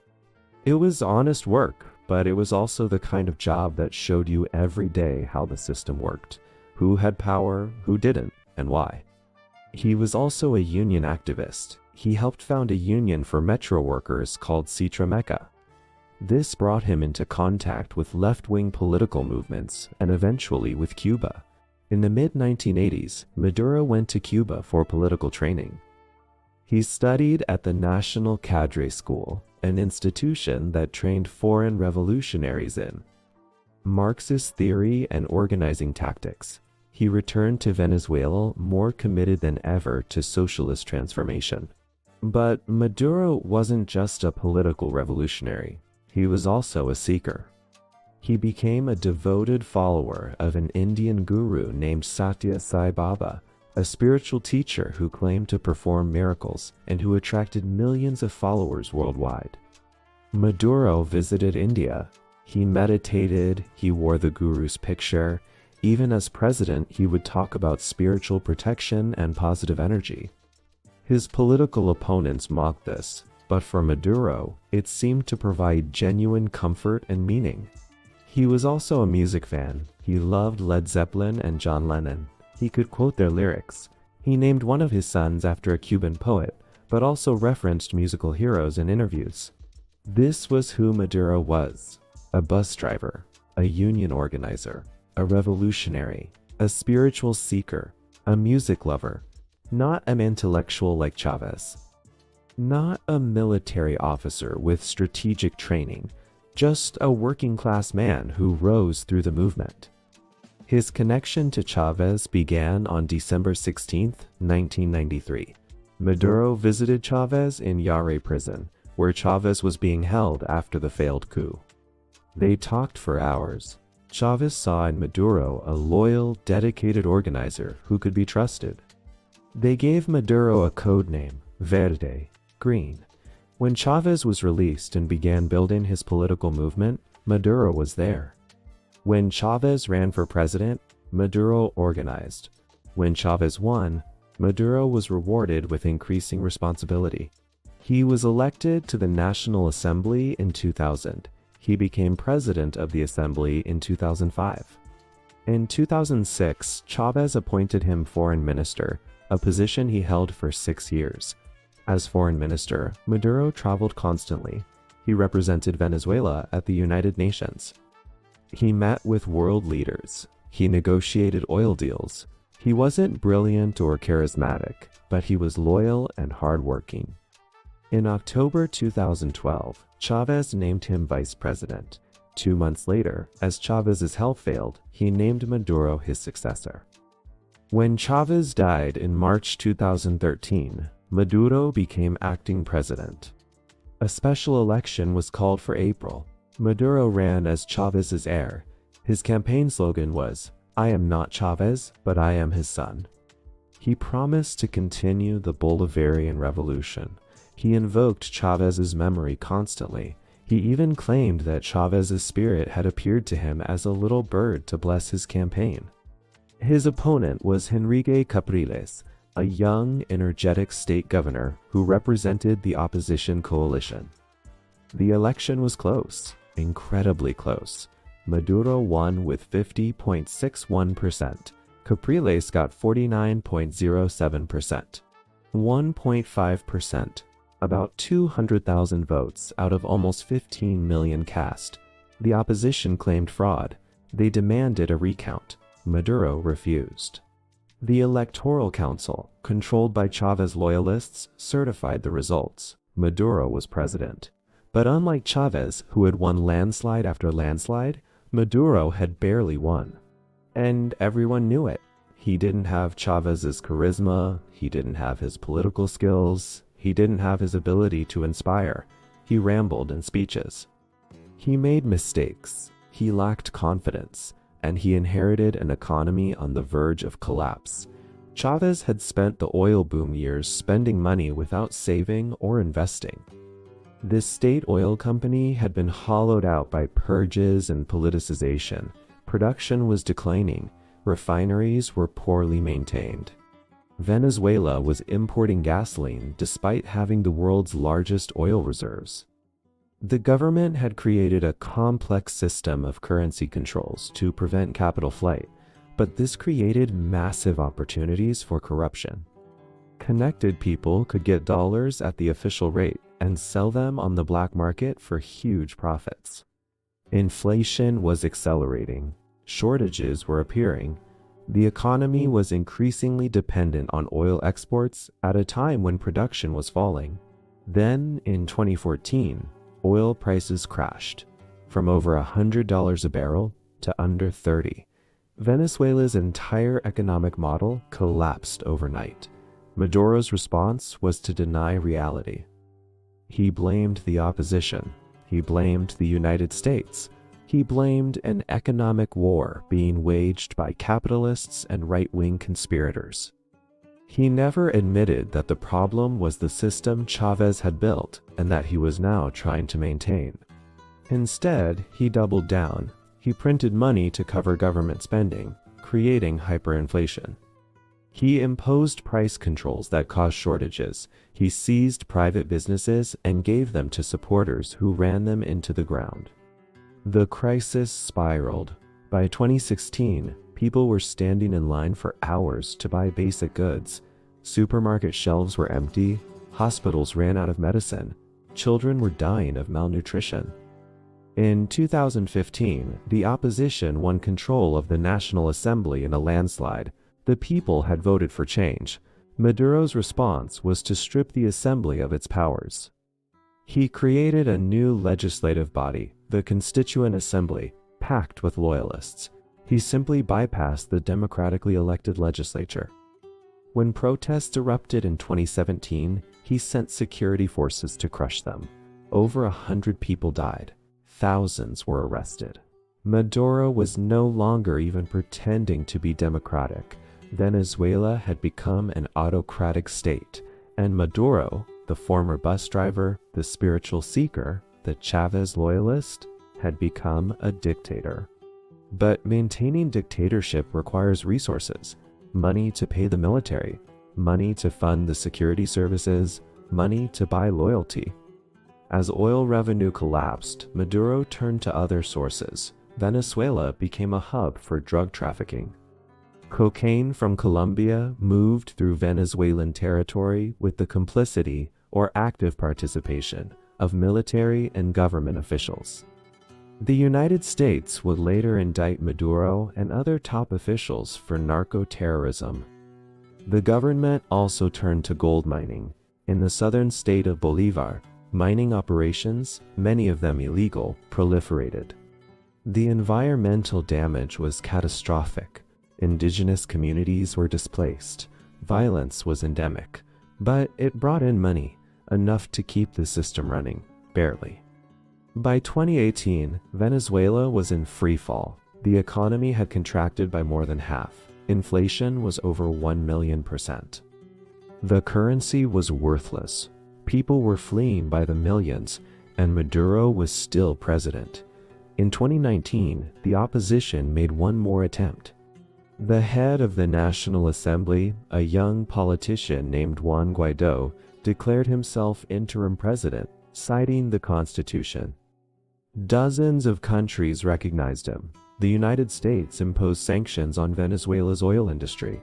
It was honest work, but it was also the kind of job that showed you every day how the system worked, who had power, who didn't, and why. He was also a union activist. He helped found a union for metro workers called Citrameca. This brought him into contact with left-wing political movements and eventually with Cuba. In the mid-1980s, Maduro went to Cuba for political training. He studied at the National Cadre School, an institution that trained foreign revolutionaries in Marxist theory and organizing tactics. He returned to Venezuela more committed than ever to socialist transformation. But Maduro wasn't just a political revolutionary. He was also a seeker. He became a devoted follower of an Indian guru named Satya Sai Baba, a spiritual teacher who claimed to perform miracles and who attracted millions of followers worldwide. Maduro visited India. He meditated, he wore the guru's picture. Even as president, he would talk about spiritual protection and positive energy. His political opponents mocked this, but for Maduro, it seemed to provide genuine comfort and meaning. He was also a music fan. He loved Led Zeppelin and John Lennon. He could quote their lyrics. He named one of his sons after a Cuban poet, but also referenced musical heroes in interviews. This was who Maduro was: a bus driver, a union organizer, a revolutionary, a spiritual seeker, a music lover, not an intellectual like Chávez, not a military officer with strategic training, just a working-class man who rose through the movement. His connection to Chávez began on December 16, 1993. Maduro visited Chávez in Yare prison, where Chávez was being held after the failed coup. They talked for hours. Chávez saw in Maduro a loyal, dedicated organizer who could be trusted. They gave Maduro a code name, Verde, green. When Chávez was released and began building his political movement, Maduro was there. When Chávez ran for president, Maduro organized. When Chávez won, Maduro was rewarded with increasing responsibility. He was elected to the National Assembly in 2000. He became president of the assembly in 2005. In 2006, Chávez appointed him foreign minister, a position he held for 6 years. As foreign minister, Maduro traveled constantly. He represented Venezuela at the United Nations. He met with world leaders. He negotiated oil deals. He wasn't brilliant or charismatic, but he was loyal and hardworking. In October 2012, Chávez named him vice president. 2 months later, as Chávez's health failed, he named Maduro his successor. When Chávez died in March 2013, Maduro became acting president. A special election was called for April. Maduro ran as Chávez's heir. His campaign slogan was, "I am not Chávez, but I am his son." He promised to continue the Bolivarian revolution. He invoked Chávez's memory constantly. He even claimed that Chávez's spirit had appeared to him as a little bird to bless his campaign. His opponent was Henrique Capriles, a young, energetic state governor who represented the opposition coalition. The election was close, incredibly close. Maduro won with 50.61%. Capriles got 49.07%. 1.5%. About 200,000 votes out of almost 15 million cast. The opposition claimed fraud. They demanded a recount. Maduro refused. The Electoral Council, controlled by Chávez loyalists, certified the results. Maduro was president. But unlike Chávez, who had won landslide after landslide, Maduro had barely won. And everyone knew it. He didn't have Chávez's charisma, he didn't have his political skills, he didn't have his ability to inspire. He rambled in speeches. He made mistakes, he lacked confidence, and he inherited an economy on the verge of collapse. Chávez had spent the oil boom years spending money without saving or investing. This state oil company had been hollowed out by purges and politicization. Production was declining. Refineries were poorly maintained. Venezuela was importing gasoline despite having the world's largest oil reserves. The government had created a complex system of currency controls to prevent capital flight, but this created massive opportunities for corruption. Connected people could get dollars at the official rate and sell them on the black market for huge profits. Inflation was accelerating. Shortages were appearing. The economy was increasingly dependent on oil exports at a time when production was falling. Then, in 2014, oil prices crashed, from over $100 a barrel to under $30. Venezuela's entire economic model collapsed overnight. Maduro's response was to deny reality. He blamed the opposition. He blamed the United States. He blamed an economic war being waged by capitalists and right-wing conspirators. He never admitted that the problem was the system Chávez had built and that he was now trying to maintain. Instead, he doubled down. He printed money to cover government spending, creating hyperinflation. He imposed price controls that caused shortages. He seized private businesses and gave them to supporters who ran them into the ground. The crisis spiraled. By 2016, people were standing in line for hours to buy basic goods. Supermarket shelves were empty. Hospitals ran out of medicine. Children were dying of malnutrition. In 2015, the opposition won control of the National Assembly in a landslide. The people had voted for change. Maduro's response was to strip the assembly of its powers. He created a new legislative body, the Constituent Assembly, packed with loyalists. He simply bypassed the democratically elected legislature. When protests erupted in 2017, he sent security forces to crush them. Over 100 people died. Thousands were arrested. Maduro was no longer even pretending to be democratic. Venezuela had become an autocratic state, and Maduro, the former bus driver, the spiritual seeker, the Chávez loyalist, had become a dictator. But maintaining dictatorship requires resources, money to pay the military, money to fund the security services, money to buy loyalty. As oil revenue collapsed, Maduro turned to other sources. Venezuela became a hub for drug trafficking. Cocaine from Colombia moved through Venezuelan territory with the complicity or active participation of military and government officials. The United States would later indict Maduro and other top officials for narco-terrorism. The government also turned to gold mining. In the southern state of Bolívar, mining operations, many of them illegal, proliferated. The environmental damage was catastrophic. Indigenous communities were displaced. Violence was endemic. But it brought in money, enough to keep the system running, barely. By 2018, Venezuela was in free fall. The economy had contracted by more than half. Inflation was over 1,000,000%. The currency was worthless. People were fleeing by the millions, and Maduro was still president. In 2019, the opposition made one more attempt. The head of the National Assembly, a young politician named Juan Guaidó, declared himself interim president, citing the Constitution. Dozens of countries recognized him. The United States imposed sanctions on Venezuela's oil industry.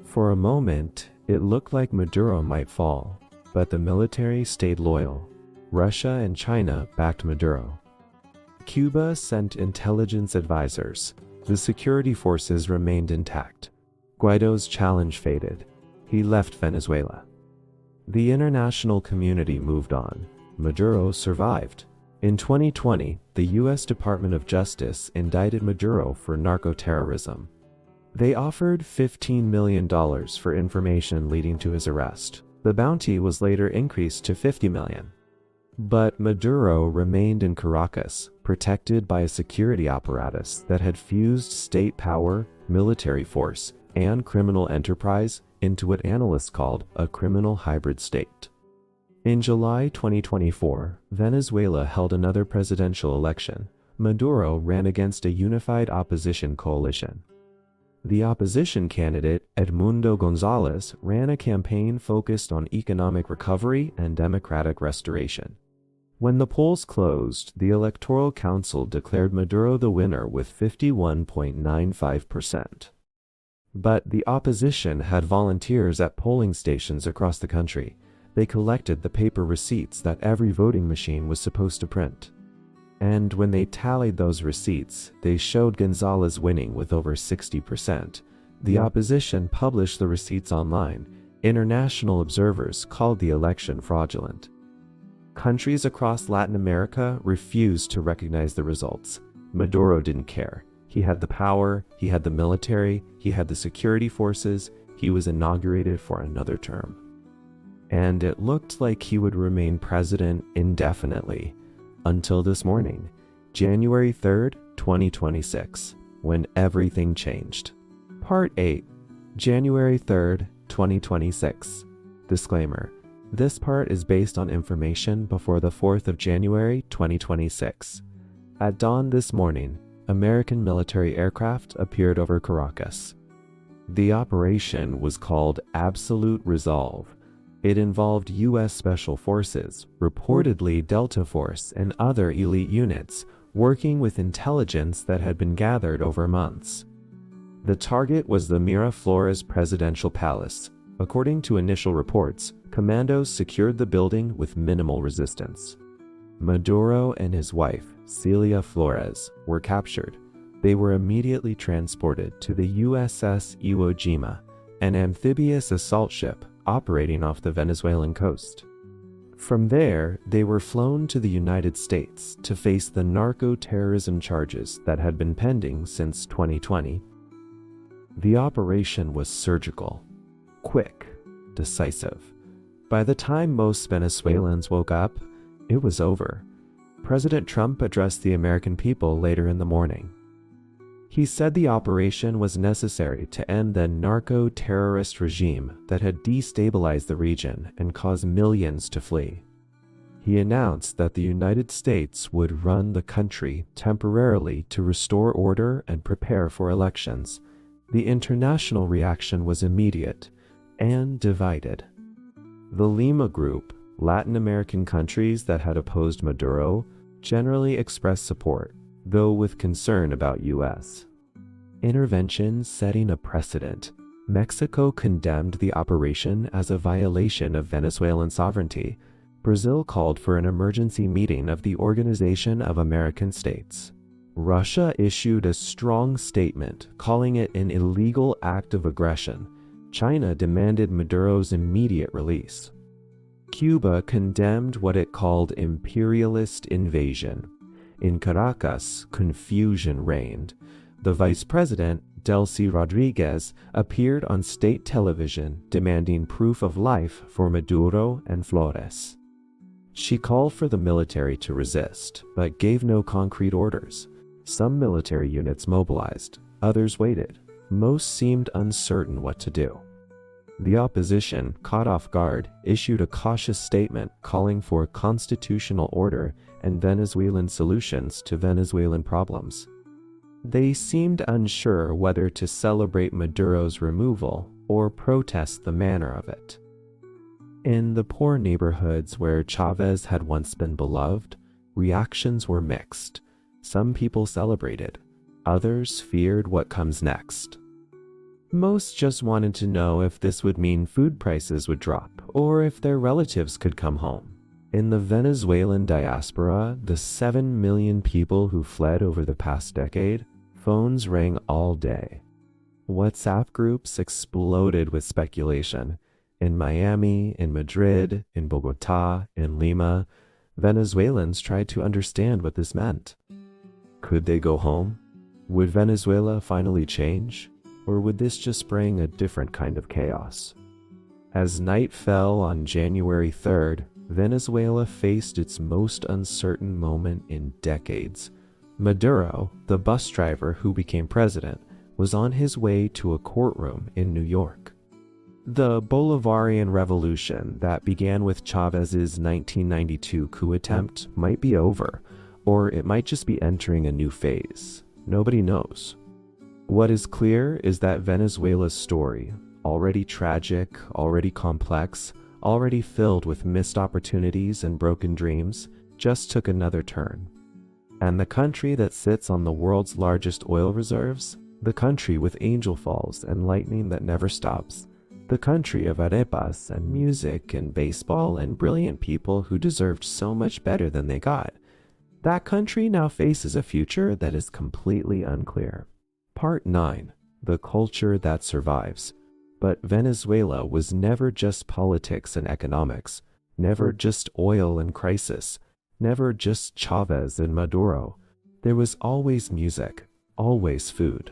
For a moment, it looked like Maduro might fall, but the military stayed loyal. Russia and China backed Maduro. Cuba sent intelligence advisors. The security forces remained intact. Guaidó's challenge faded. He left Venezuela. The international community moved on. Maduro survived. In 2020, the U.S. Department of Justice indicted Maduro for narco-terrorism. They offered $15 million for information leading to his arrest. The bounty was later increased to $50 million. But Maduro remained in Caracas, protected by a security apparatus that had fused state power, military force, and criminal enterprise into what analysts called a criminal hybrid state. In July 2024, Venezuela held another presidential election. Maduro ran against a unified opposition coalition. The opposition candidate, Edmundo González, ran a campaign focused on economic recovery and democratic restoration. When the polls closed, the Electoral Council declared Maduro the winner with 51.95%. But the opposition had volunteers at polling stations across the country. They collected the paper receipts that every voting machine was supposed to print. And when they tallied those receipts, they showed González winning with over 60%. The opposition published the receipts online. International observers called the election fraudulent. Countries across Latin America refused to recognize the results. Maduro didn't care. He had the power, he had the military, he had the security forces, he was inaugurated for another term. And it looked like he would remain president indefinitely. Until this morning, January 3rd, 2026, when everything changed. Part 8, January 3rd, 2026. Disclaimer. This part is based on information before the 4th of January, 2026. At dawn this morning, American military aircraft appeared over Caracas. The operation was called Absolute Resolve. It involved U.S. Special Forces, reportedly Delta Force, and other elite units, working with intelligence that had been gathered over months. The target was the Miraflores Presidential Palace. According to initial reports, commandos secured the building with minimal resistance. Maduro and his wife, Celia Flores, were captured. They were immediately transported to the USS Iwo Jima, an amphibious assault ship operating off the Venezuelan coast. From there, they were flown to the United States to face the narco-terrorism charges that had been pending since 2020. The operation was surgical, quick, decisive. By the time most Venezuelans woke up, it was over. President Trump addressed the American people later in the morning. He said the operation was necessary to end the narco-terrorist regime that had destabilized the region and caused millions to flee. He announced that the United States would run the country temporarily to restore order and prepare for elections. The international reaction was immediate and divided. The Lima Group, Latin American countries that had opposed Maduro, generally expressed support, though with concern about U.S. intervention setting a precedent. Mexico condemned the operation as a violation of Venezuelan sovereignty. Brazil called for an emergency meeting of the Organization of American States. Russia issued a strong statement calling it an illegal act of aggression. China demanded Maduro's immediate release. Cuba condemned what it called imperialist invasion. In Caracas, confusion reigned. The vice president, Delcy Rodriguez, appeared on state television demanding proof of life for Maduro and Flores. She called for the military to resist, but gave no concrete orders. Some military units mobilized, others waited. Most seemed uncertain what to do. The opposition, caught off guard, issued a cautious statement calling for constitutional order and Venezuelan solutions to Venezuelan problems. They seemed unsure whether to celebrate Maduro's removal or protest the manner of it. In the poor neighborhoods where Chávez had once been beloved, reactions were mixed. Some people celebrated, others feared what comes next. Most just wanted to know if this would mean food prices would drop or if their relatives could come home. In the Venezuelan diaspora, the 7 million people who fled over the past decade, phones rang all day. WhatsApp groups exploded with speculation. In Miami, in Madrid, in Bogotá, in Lima, Venezuelans tried to understand what this meant. Could they go home? Would Venezuela finally change? Or would this just bring a different kind of chaos? As night fell on January 3rd, Venezuela faced its most uncertain moment in decades. Maduro, the bus driver who became president, was on his way to a courtroom in New York. The Bolivarian revolution that began with Chávez's 1992 coup attempt might be over, or it might just be entering a new phase. Nobody knows. What is clear is that Venezuela's story, already tragic, already complex, already filled with missed opportunities and broken dreams, just took another turn. And the country that sits on the world's largest oil reserves, the country with angel falls and lightning that never stops, the country of arepas and music and baseball and brilliant people who deserved so much better than they got, that country now faces a future that is completely unclear. Part 9. The culture that survives. But Venezuela was never just politics and economics, never just oil and crisis, never just Chávez and Maduro. There was always music, always food,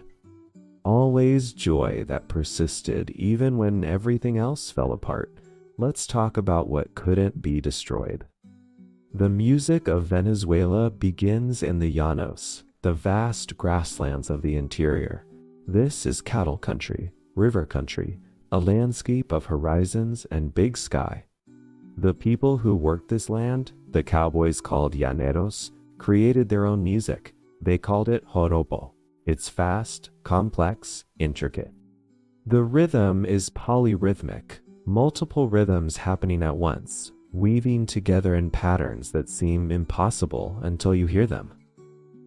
always joy that persisted even when everything else fell apart. Let's talk about what couldn't be destroyed. The music of Venezuela begins in the llanos, the vast grasslands of the interior. This is cattle country, river country, a landscape of horizons and big sky. The people who worked this land, the cowboys called llaneros, created their own music. They called it joropo. It's fast, complex, intricate. The rhythm is polyrhythmic, multiple rhythms happening at once, weaving together in patterns that seem impossible until you hear them.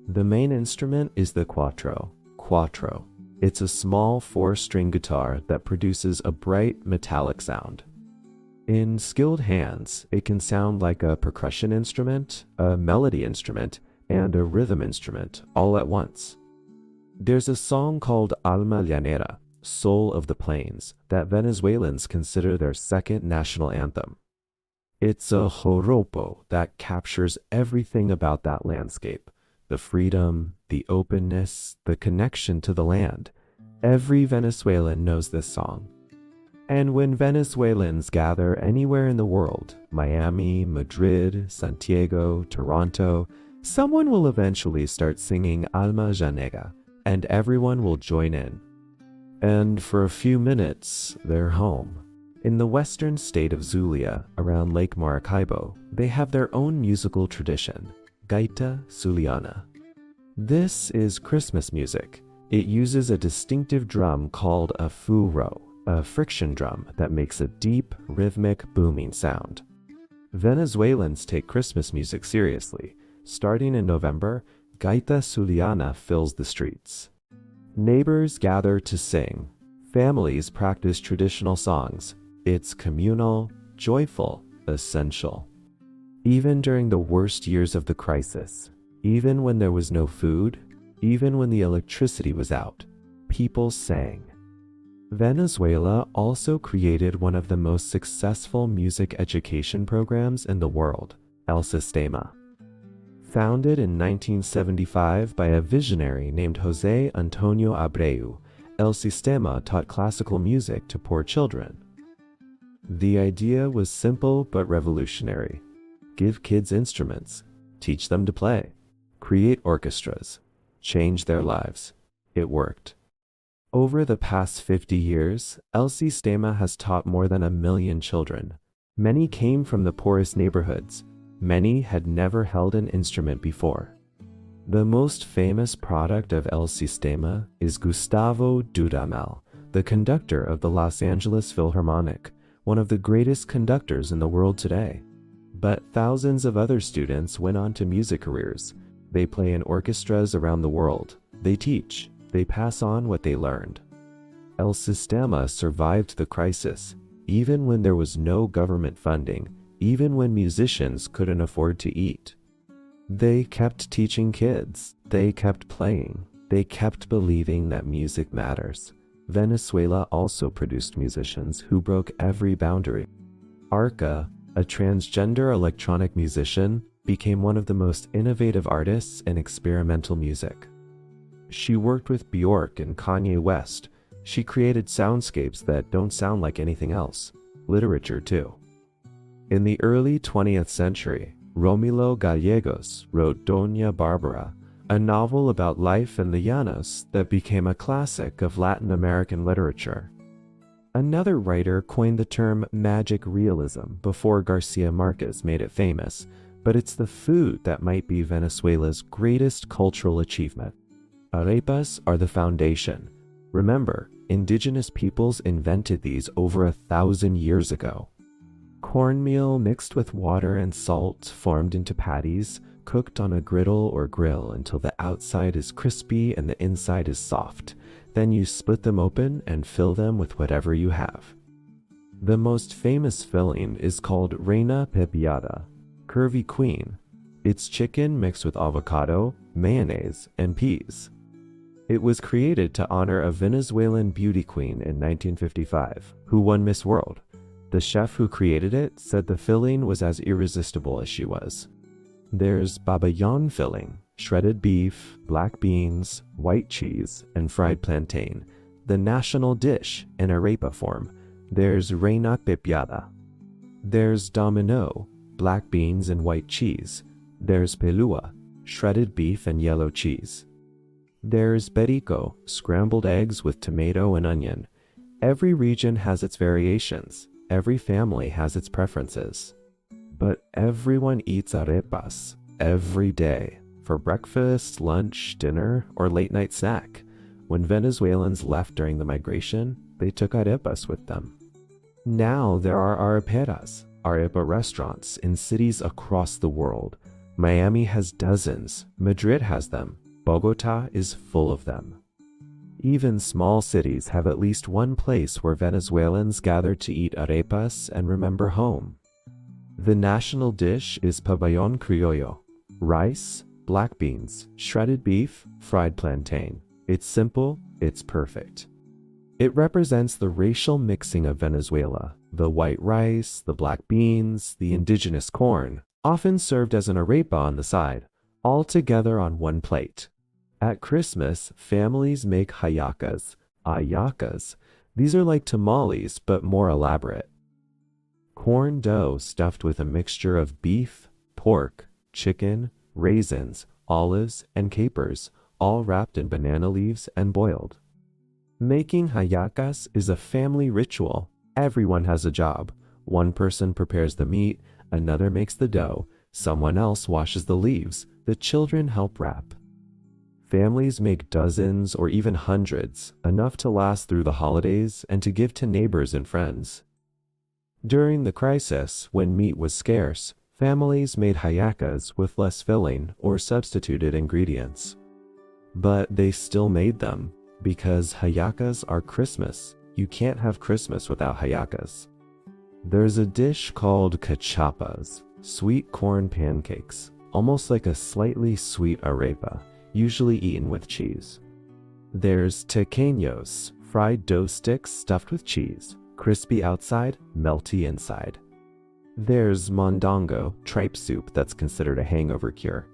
The main instrument is the cuatro. It's a small 4-string guitar that produces a bright metallic sound. In skilled hands, it can sound like a percussion instrument, a melody instrument, and a rhythm instrument all at once. There's a song called Alma Llanera, Soul of the Plains, that Venezuelans consider their second national anthem. It's a joropo that captures everything about that landscape. The freedom, the openness, the connection to the land. Every Venezuelan knows this song. And when Venezuelans gather anywhere in the world, Miami, Madrid, Santiago, Toronto, someone will eventually start singing Alma Llanera, and everyone will join in. And for a few minutes, they're home. In the western state of Zulia, around Lake Maracaibo, they have their own musical tradition, Gaita Zuliana. This is Christmas music. It uses a distinctive drum called a furo, a friction drum that makes a deep, rhythmic, booming sound. Venezuelans take Christmas music seriously. Starting in November, Gaita Zuliana fills the streets. Neighbors gather to sing. Families practice traditional songs. It's communal, joyful, essential. Even during the worst years of the crisis, even when there was no food, even when the electricity was out, people sang. Venezuela also created one of the most successful music education programs in the world, El Sistema. Founded in 1975 by a visionary named José Antonio Abreu, El Sistema taught classical music to poor children. The idea was simple but revolutionary. Give kids instruments, teach them to play, create orchestras, change their lives. It worked. Over the past 50 years, El Sistema has taught more than 1 million children. Many came from the poorest neighborhoods. Many had never held an instrument before. The most famous product of El Sistema is Gustavo Dudamel, the conductor of the Los Angeles Philharmonic, one of the greatest conductors in the world today. But thousands of other students went on to music careers. They play in orchestras around the world. They teach. They pass on what they learned. El Sistema survived the crisis, even when there was no government funding, even when musicians couldn't afford to eat. They kept teaching kids. They kept playing. They kept believing that music matters. Venezuela also produced musicians who broke every boundary. Arca, a transgender electronic musician, became one of the most innovative artists in experimental music. She worked with Bjork and Kanye West. She created soundscapes that don't sound like anything else. Literature too. In the early 20th century, Romulo Gallegos wrote Doña Barbara, a novel about life in the Llanos that became a classic of Latin American literature. Another writer coined the term magic realism before Garcia Marquez made it famous, but it's the food that might be Venezuela's greatest cultural achievement. Arepas are the foundation. Remember, indigenous peoples invented these over 1,000 years ago. Cornmeal mixed with water and salt formed into patties, cooked on a griddle or grill until the outside is crispy and the inside is soft. Then you split them open and fill them with whatever you have. The most famous filling is called Reina Pepiada, Curvy Queen. It's chicken mixed with avocado, mayonnaise, and peas. It was created to honor a Venezuelan beauty queen in 1955, who won Miss World. The chef who created it said the filling was as irresistible as she was. There's babayon filling, shredded beef, black beans, white cheese, and fried plantain, the national dish in arepa form. There's reina pepiada. There's domino, black beans and white cheese. There's pelua, shredded beef and yellow cheese. There's perico, scrambled eggs with tomato and onion. Every region has its variations. Every family has its preferences. But everyone eats arepas every day, for breakfast, lunch, dinner, or late-night snack. When Venezuelans left during the migration, they took arepas with them. Now there are areperas, arepa restaurants, in cities across the world. Miami has dozens. Madrid has them. Bogota is full of them. Even small cities have at least one place where Venezuelans gather to eat arepas and remember home. The national dish is pabellón criollo, rice, black beans, shredded beef, fried plantain. It's simple, it's perfect. It represents the racial mixing of Venezuela, the white rice, the black beans, the indigenous corn, often served as an arepa on the side, all together on one plate. At Christmas, families make hallacas, ayacas. These are like tamales, but more elaborate. Corn dough stuffed with a mixture of beef, pork, chicken, raisins, olives, and capers, all wrapped in banana leaves and boiled. Making hallacas is a family ritual. Everyone has a job. One person prepares the meat, another makes the dough, someone else washes the leaves, the children help wrap. Families make dozens or even hundreds, enough to last through the holidays and to give to neighbors and friends. During the crisis, when meat was scarce, families made hallacas with less filling or substituted ingredients. But they still made them, because hallacas are Christmas. You can't have Christmas without hallacas. There's a dish called cachapas, sweet corn pancakes, almost like a slightly sweet arepa, usually eaten with cheese. There's tequeños, fried dough sticks stuffed with cheese, crispy outside, melty inside. There's mondongo, tripe soup that's considered a hangover cure.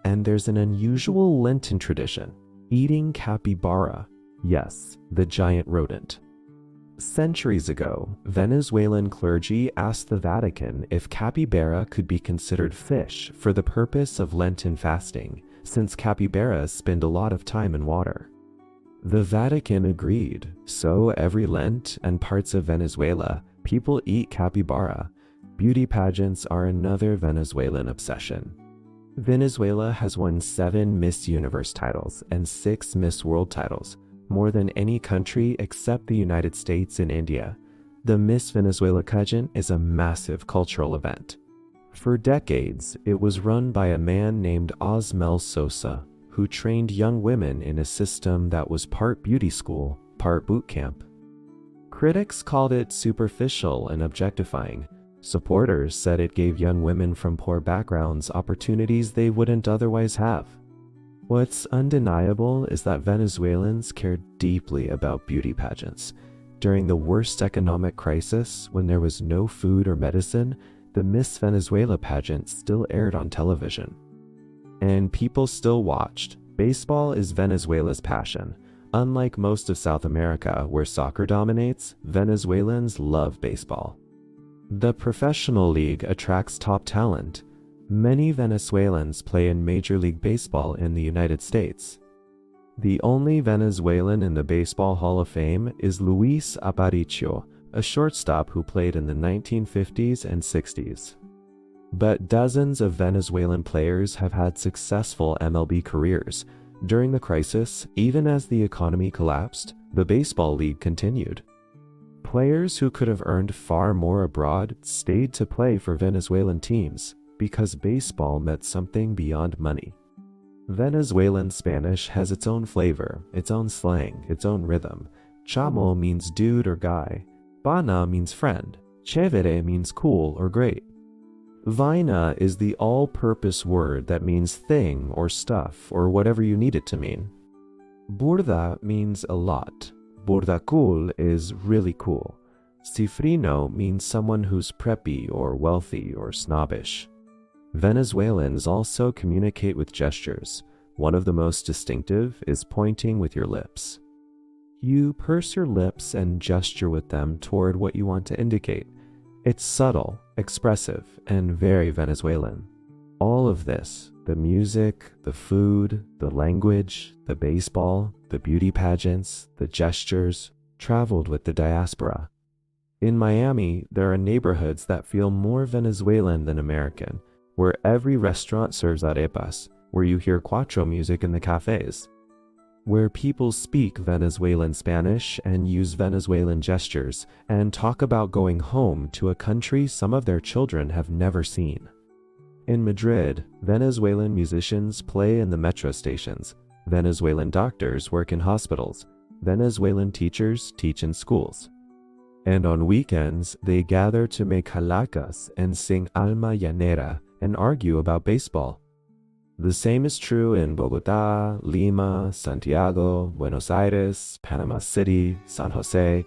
And there's an unusual Lenten tradition, eating capybara. Yes, the giant rodent. Centuries ago, Venezuelan clergy asked the Vatican if capybara could be considered fish for the purpose of Lenten fasting, since capybaras spend a lot of time in water. The Vatican agreed, so every Lent and parts of Venezuela, people eat capybara. Beauty pageants are another Venezuelan obsession. Venezuela has won 7 Miss Universe titles and 6 Miss World titles, more than any country except the United States and India. The Miss Venezuela pageant is a massive cultural event. For decades, it was run by a man named Osmel Sosa, who trained young women in a system that was part beauty school, part boot camp. Critics called it superficial and objectifying. Supporters said it gave young women from poor backgrounds opportunities they wouldn't otherwise have. What's undeniable is that Venezuelans cared deeply about beauty pageants. During the worst economic crisis, when there was no food or medicine, the Miss Venezuela pageant still aired on television. And people still watched. Baseball is Venezuela's passion. Unlike most of South America, where soccer dominates, Venezuelans love baseball. The professional league attracts top talent. Many Venezuelans play in Major League Baseball in the United States. The only Venezuelan in the Baseball Hall of Fame is Luis Aparicio, a shortstop who played in the 1950s and 60s. But dozens of Venezuelan players have had successful MLB careers. During the crisis, even as the economy collapsed, the baseball league continued. Players who could have earned far more abroad stayed to play for Venezuelan teams, because baseball meant something beyond money. Venezuelan Spanish has its own flavor, its own slang, its own rhythm. Chamo means dude or guy. Pana means friend. Chévere means cool or great. Vaina is the all-purpose word that means thing or stuff or whatever you need it to mean. Burda means a lot. Burda cool is really cool. Cifrino means someone who's preppy or wealthy or snobbish. Venezuelans also communicate with gestures. One of the most distinctive is pointing with your lips. You purse your lips and gesture with them toward what you want to indicate. It's subtle, expressive, and very Venezuelan. All of this, the music, the food, the language, the baseball, the beauty pageants, the gestures, traveled with the diaspora. In Miami, there are neighborhoods that feel more Venezuelan than American, where every restaurant serves arepas, where you hear cuatro music in the cafes, where people speak Venezuelan Spanish and use Venezuelan gestures and talk about going home to a country some of their children have never seen. In Madrid, Venezuelan musicians play in the metro stations, Venezuelan doctors work in hospitals, Venezuelan teachers teach in schools. And on weekends, they gather to make halacas and sing Alma Llanera and argue about baseball. The same is true in Bogotá, Lima, Santiago, Buenos Aires, Panama City, San Jose.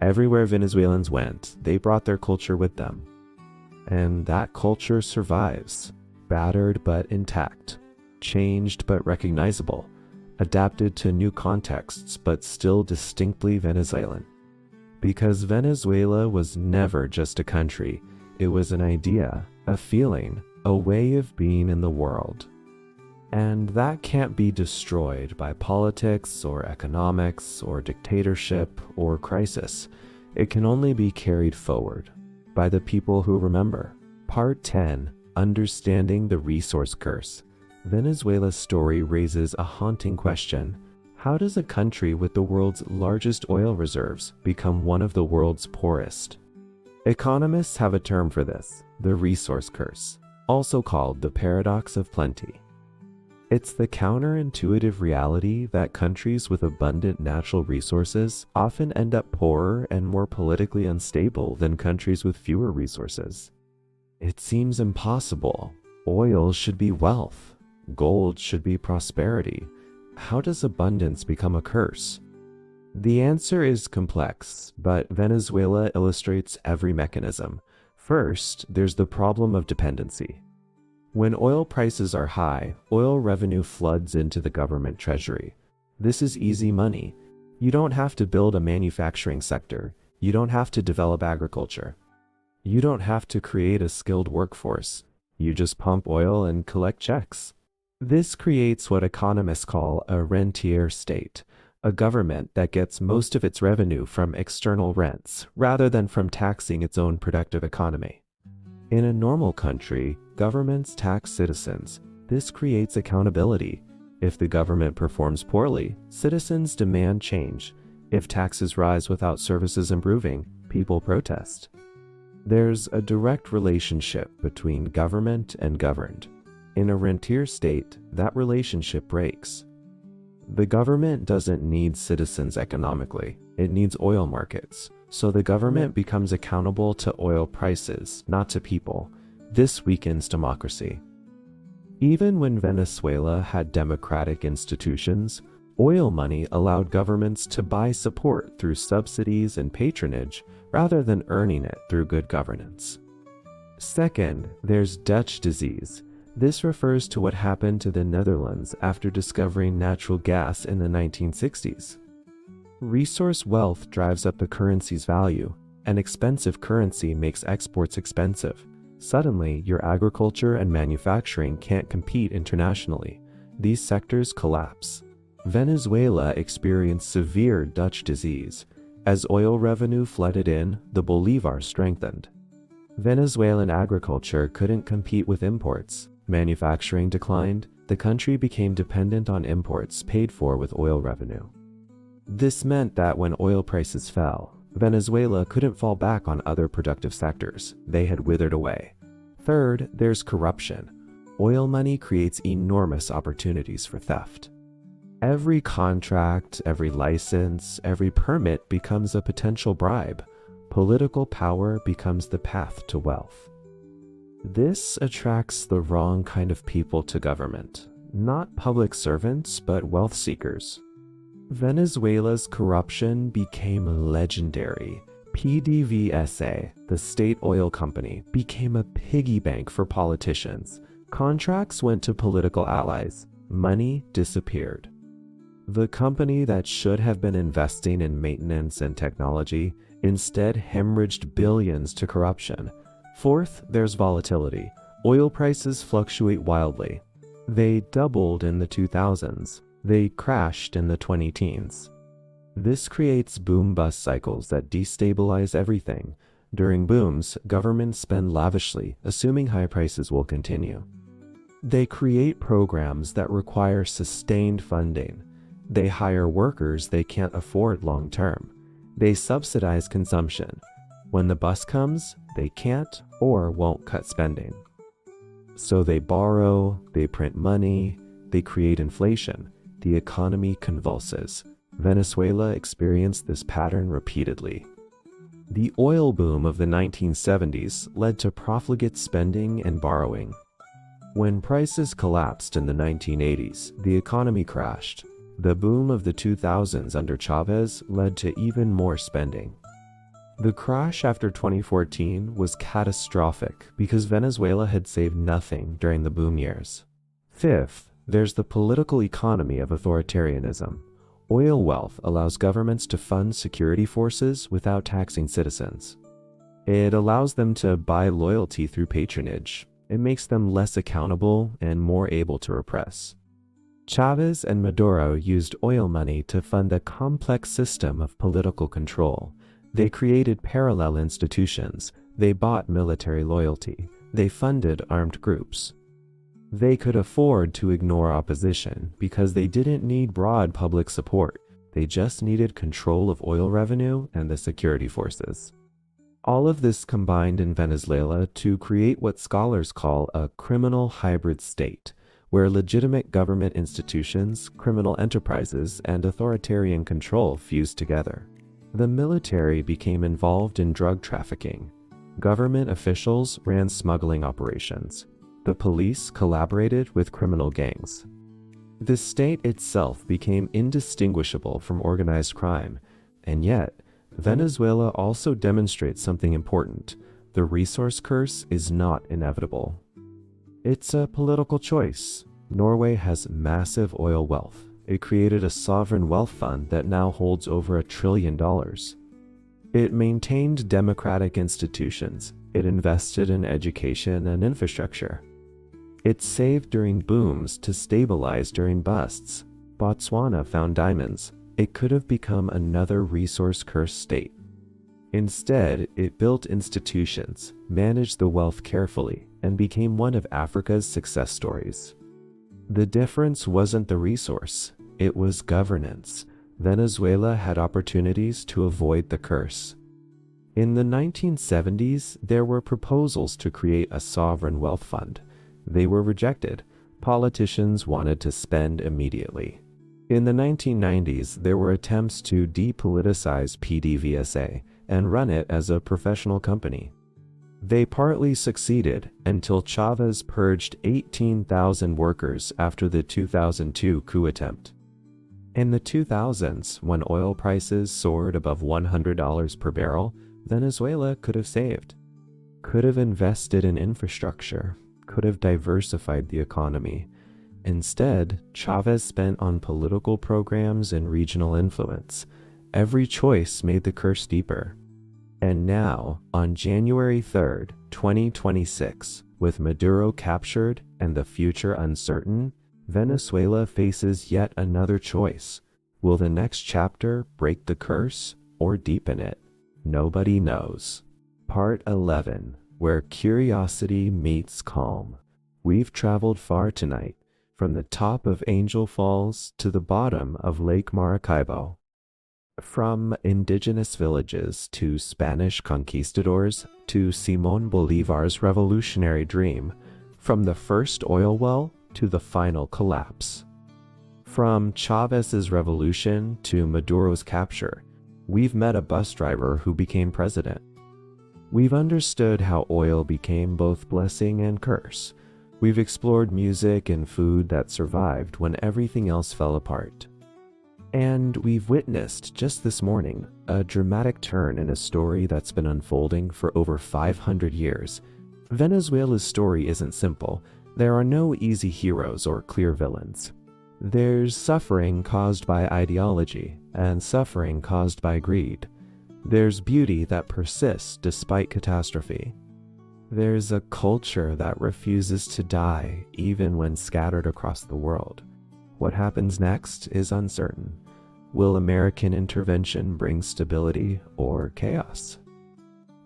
Everywhere Venezuelans went, they brought their culture with them. And that culture survives, battered but intact, changed but recognizable, adapted to new contexts but still distinctly Venezuelan. Because Venezuela was never just a country, it was an idea, a feeling, a way of being in the world. And that can't be destroyed by politics or economics or dictatorship or crisis. It can only be carried forward by the people who remember. Part 10, Understanding the Resource Curse. Venezuela's story raises a haunting question. How does a country with the world's largest oil reserves become one of the world's poorest? Economists have a term for this, the resource curse, also called the paradox of plenty. It's the counterintuitive reality that countries with abundant natural resources often end up poorer and more politically unstable than countries with fewer resources. It seems impossible. Oil should be wealth. Gold should be prosperity. How does abundance become a curse? The answer is complex, but Venezuela illustrates every mechanism. First, there's the problem of dependency. When oil prices are high, oil revenue floods into the government treasury. This is easy money. You don't have to build a manufacturing sector. You don't have to develop agriculture. You don't have to create a skilled workforce. You just pump oil and collect checks. This creates what economists call a rentier state, a government that gets most of its revenue from external rents rather than from taxing its own productive economy. In a normal country, governments tax citizens. This creates accountability. If the government performs poorly, citizens demand change. If taxes rise without services improving, people protest. There's a direct relationship between government and governed. In a rentier state, that relationship breaks. The government doesn't need citizens economically. It needs oil markets. So the government becomes accountable to oil prices, not to people. This weakens democracy. Even when Venezuela had democratic institutions, oil money allowed governments to buy support through subsidies and patronage rather than earning it through good governance. Second, there's Dutch disease. This refers to what happened to the Netherlands after discovering natural gas in the 1960s. Resource wealth drives up the currency's value, and expensive currency makes exports expensive. Suddenly, your agriculture and manufacturing can't compete internationally. These sectors collapse. Venezuela experienced severe Dutch disease. As oil revenue flooded in, the Bolivar strengthened. Venezuelan agriculture couldn't compete with imports. Manufacturing declined. The country became dependent on imports paid for with oil revenue. This meant that when oil prices fell, Venezuela couldn't fall back on other productive sectors. They had withered away. Third, there's corruption. Oil money creates enormous opportunities for theft. Every contract, every license, every permit becomes a potential bribe. Political power becomes the path to wealth. This attracts the wrong kind of people to government. Not public servants, but wealth seekers. Venezuela's corruption became legendary. PDVSA, the state oil company, became a piggy bank for politicians. Contracts went to political allies. Money disappeared. The company that should have been investing in maintenance and technology instead hemorrhaged billions to corruption. Fourth, there's volatility. Oil prices fluctuate wildly. They doubled in the 2000s. They crashed in the 2010s. This creates boom-bust cycles that destabilize everything. During booms, governments spend lavishly, assuming high prices will continue. They create programs that require sustained funding. They hire workers they can't afford long-term. They subsidize consumption. When the bust comes, they can't or won't cut spending. So they borrow, they print money, they create inflation. The economy convulses. Venezuela experienced this pattern repeatedly. The oil boom of the 1970s led to profligate spending and borrowing. When prices collapsed in the 1980s, the economy crashed. The boom of the 2000s under Chávez led to even more spending. The crash after 2014 was catastrophic because Venezuela had saved nothing during the boom years. Fifth, there's the political economy of authoritarianism. Oil wealth allows governments to fund security forces without taxing citizens. It allows them to buy loyalty through patronage. It makes them less accountable and more able to repress. Chávez and Maduro used oil money to fund a complex system of political control. They created parallel institutions. They bought military loyalty. They funded armed groups. They could afford to ignore opposition because they didn't need broad public support. They just needed control of oil revenue and the security forces. All of this combined in Venezuela to create what scholars call a criminal hybrid state, where legitimate government institutions, criminal enterprises, and authoritarian control fused together. The military became involved in drug trafficking. Government officials ran smuggling operations. The police collaborated with criminal gangs. The state itself became indistinguishable from organized crime, and yet, Venezuela also demonstrates something important. The resource curse is not inevitable. It's a political choice. Norway has massive oil wealth. It created a sovereign wealth fund that now holds over $1 trillion. It maintained democratic institutions. It invested in education and infrastructure. It saved during booms to stabilize during busts. Botswana found diamonds. It could have become another resource-cursed state. Instead, it built institutions, managed the wealth carefully, and became one of Africa's success stories. The difference wasn't the resource, it was governance. Venezuela had opportunities to avoid the curse. In the 1970s, there were proposals to create a sovereign wealth fund. They were rejected. Politicians wanted to spend immediately. In the 1990s, there were attempts to depoliticize PDVSA and run it as a professional company. They partly succeeded until Chávez purged 18,000 workers after the 2002 coup attempt. In the 2000s, when oil prices soared above $100 per barrel, Venezuela could have saved, could have invested in infrastructure, could have diversified the economy. Instead, Chávez spent on political programs and regional influence. Every choice made the curse deeper. And now, on January 3rd, 2026, with Maduro captured and the future uncertain, Venezuela faces yet another choice. Will the next chapter break the curse or deepen it? Nobody knows. Part 11, where curiosity meets calm. We've traveled far tonight, from the top of Angel Falls to the bottom of Lake Maracaibo. From indigenous villages to Spanish conquistadors to Simón Bolívar's revolutionary dream, from the first oil well to the final collapse. From Chávez's revolution to Maduro's capture, we've met a bus driver who became president. We've understood how oil became both blessing and curse. We've explored music and food that survived when everything else fell apart. And we've witnessed, just this morning, a dramatic turn in a story that's been unfolding for over 500 years. Venezuela's story isn't simple. There are no easy heroes or clear villains. There's suffering caused by ideology and suffering caused by greed. There's beauty that persists despite catastrophe. There's a culture that refuses to die even when scattered across the world. What happens next is uncertain. Will American intervention bring stability or chaos?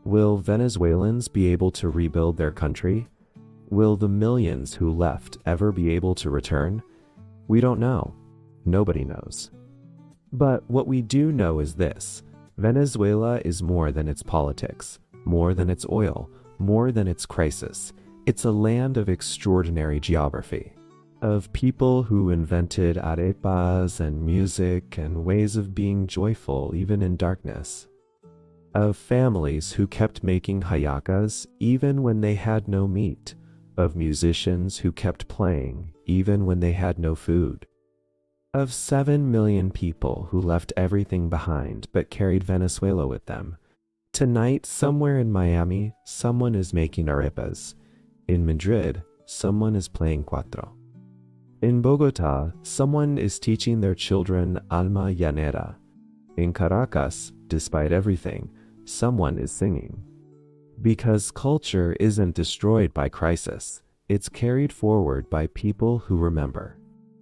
Will Venezuelans be able to rebuild their country? Will the millions who left ever be able to return? We don't know. Nobody knows. But what we do know is this: Venezuela is more than its politics, more than its oil, more than its crisis. It's a land of extraordinary geography, of people who invented arepas and music and ways of being joyful even in darkness, of families who kept making hallacas even when they had no meat, of musicians who kept playing even when they had no food, of 7 million people who left everything behind but carried Venezuela with them. Tonight, somewhere in Miami, someone is making arepas. In Madrid, someone is playing cuatro. In Bogotá, someone is teaching their children alma llanera. In Caracas, despite everything, someone is singing. Because culture isn't destroyed by crisis, it's carried forward by people who remember.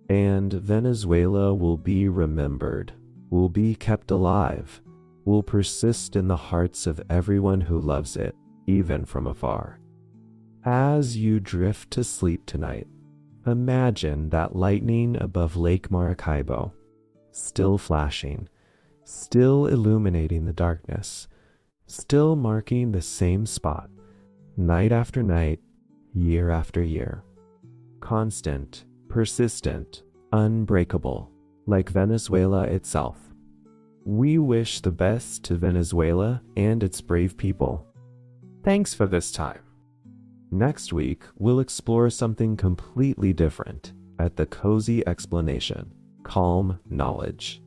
And Venezuela will be remembered, will be kept alive, will persist in the hearts of everyone who loves it, even from afar. As you drift to sleep tonight, imagine that lightning above Lake Maracaibo, still flashing, still illuminating the darkness, still marking the same spot, night after night, year after year. Constant, persistent, unbreakable, like Venezuela itself. We wish the best to Venezuela and its brave people. Thanks for this time. Next week, we'll explore something completely different at the Cozy Explanation: Calm Knowledge.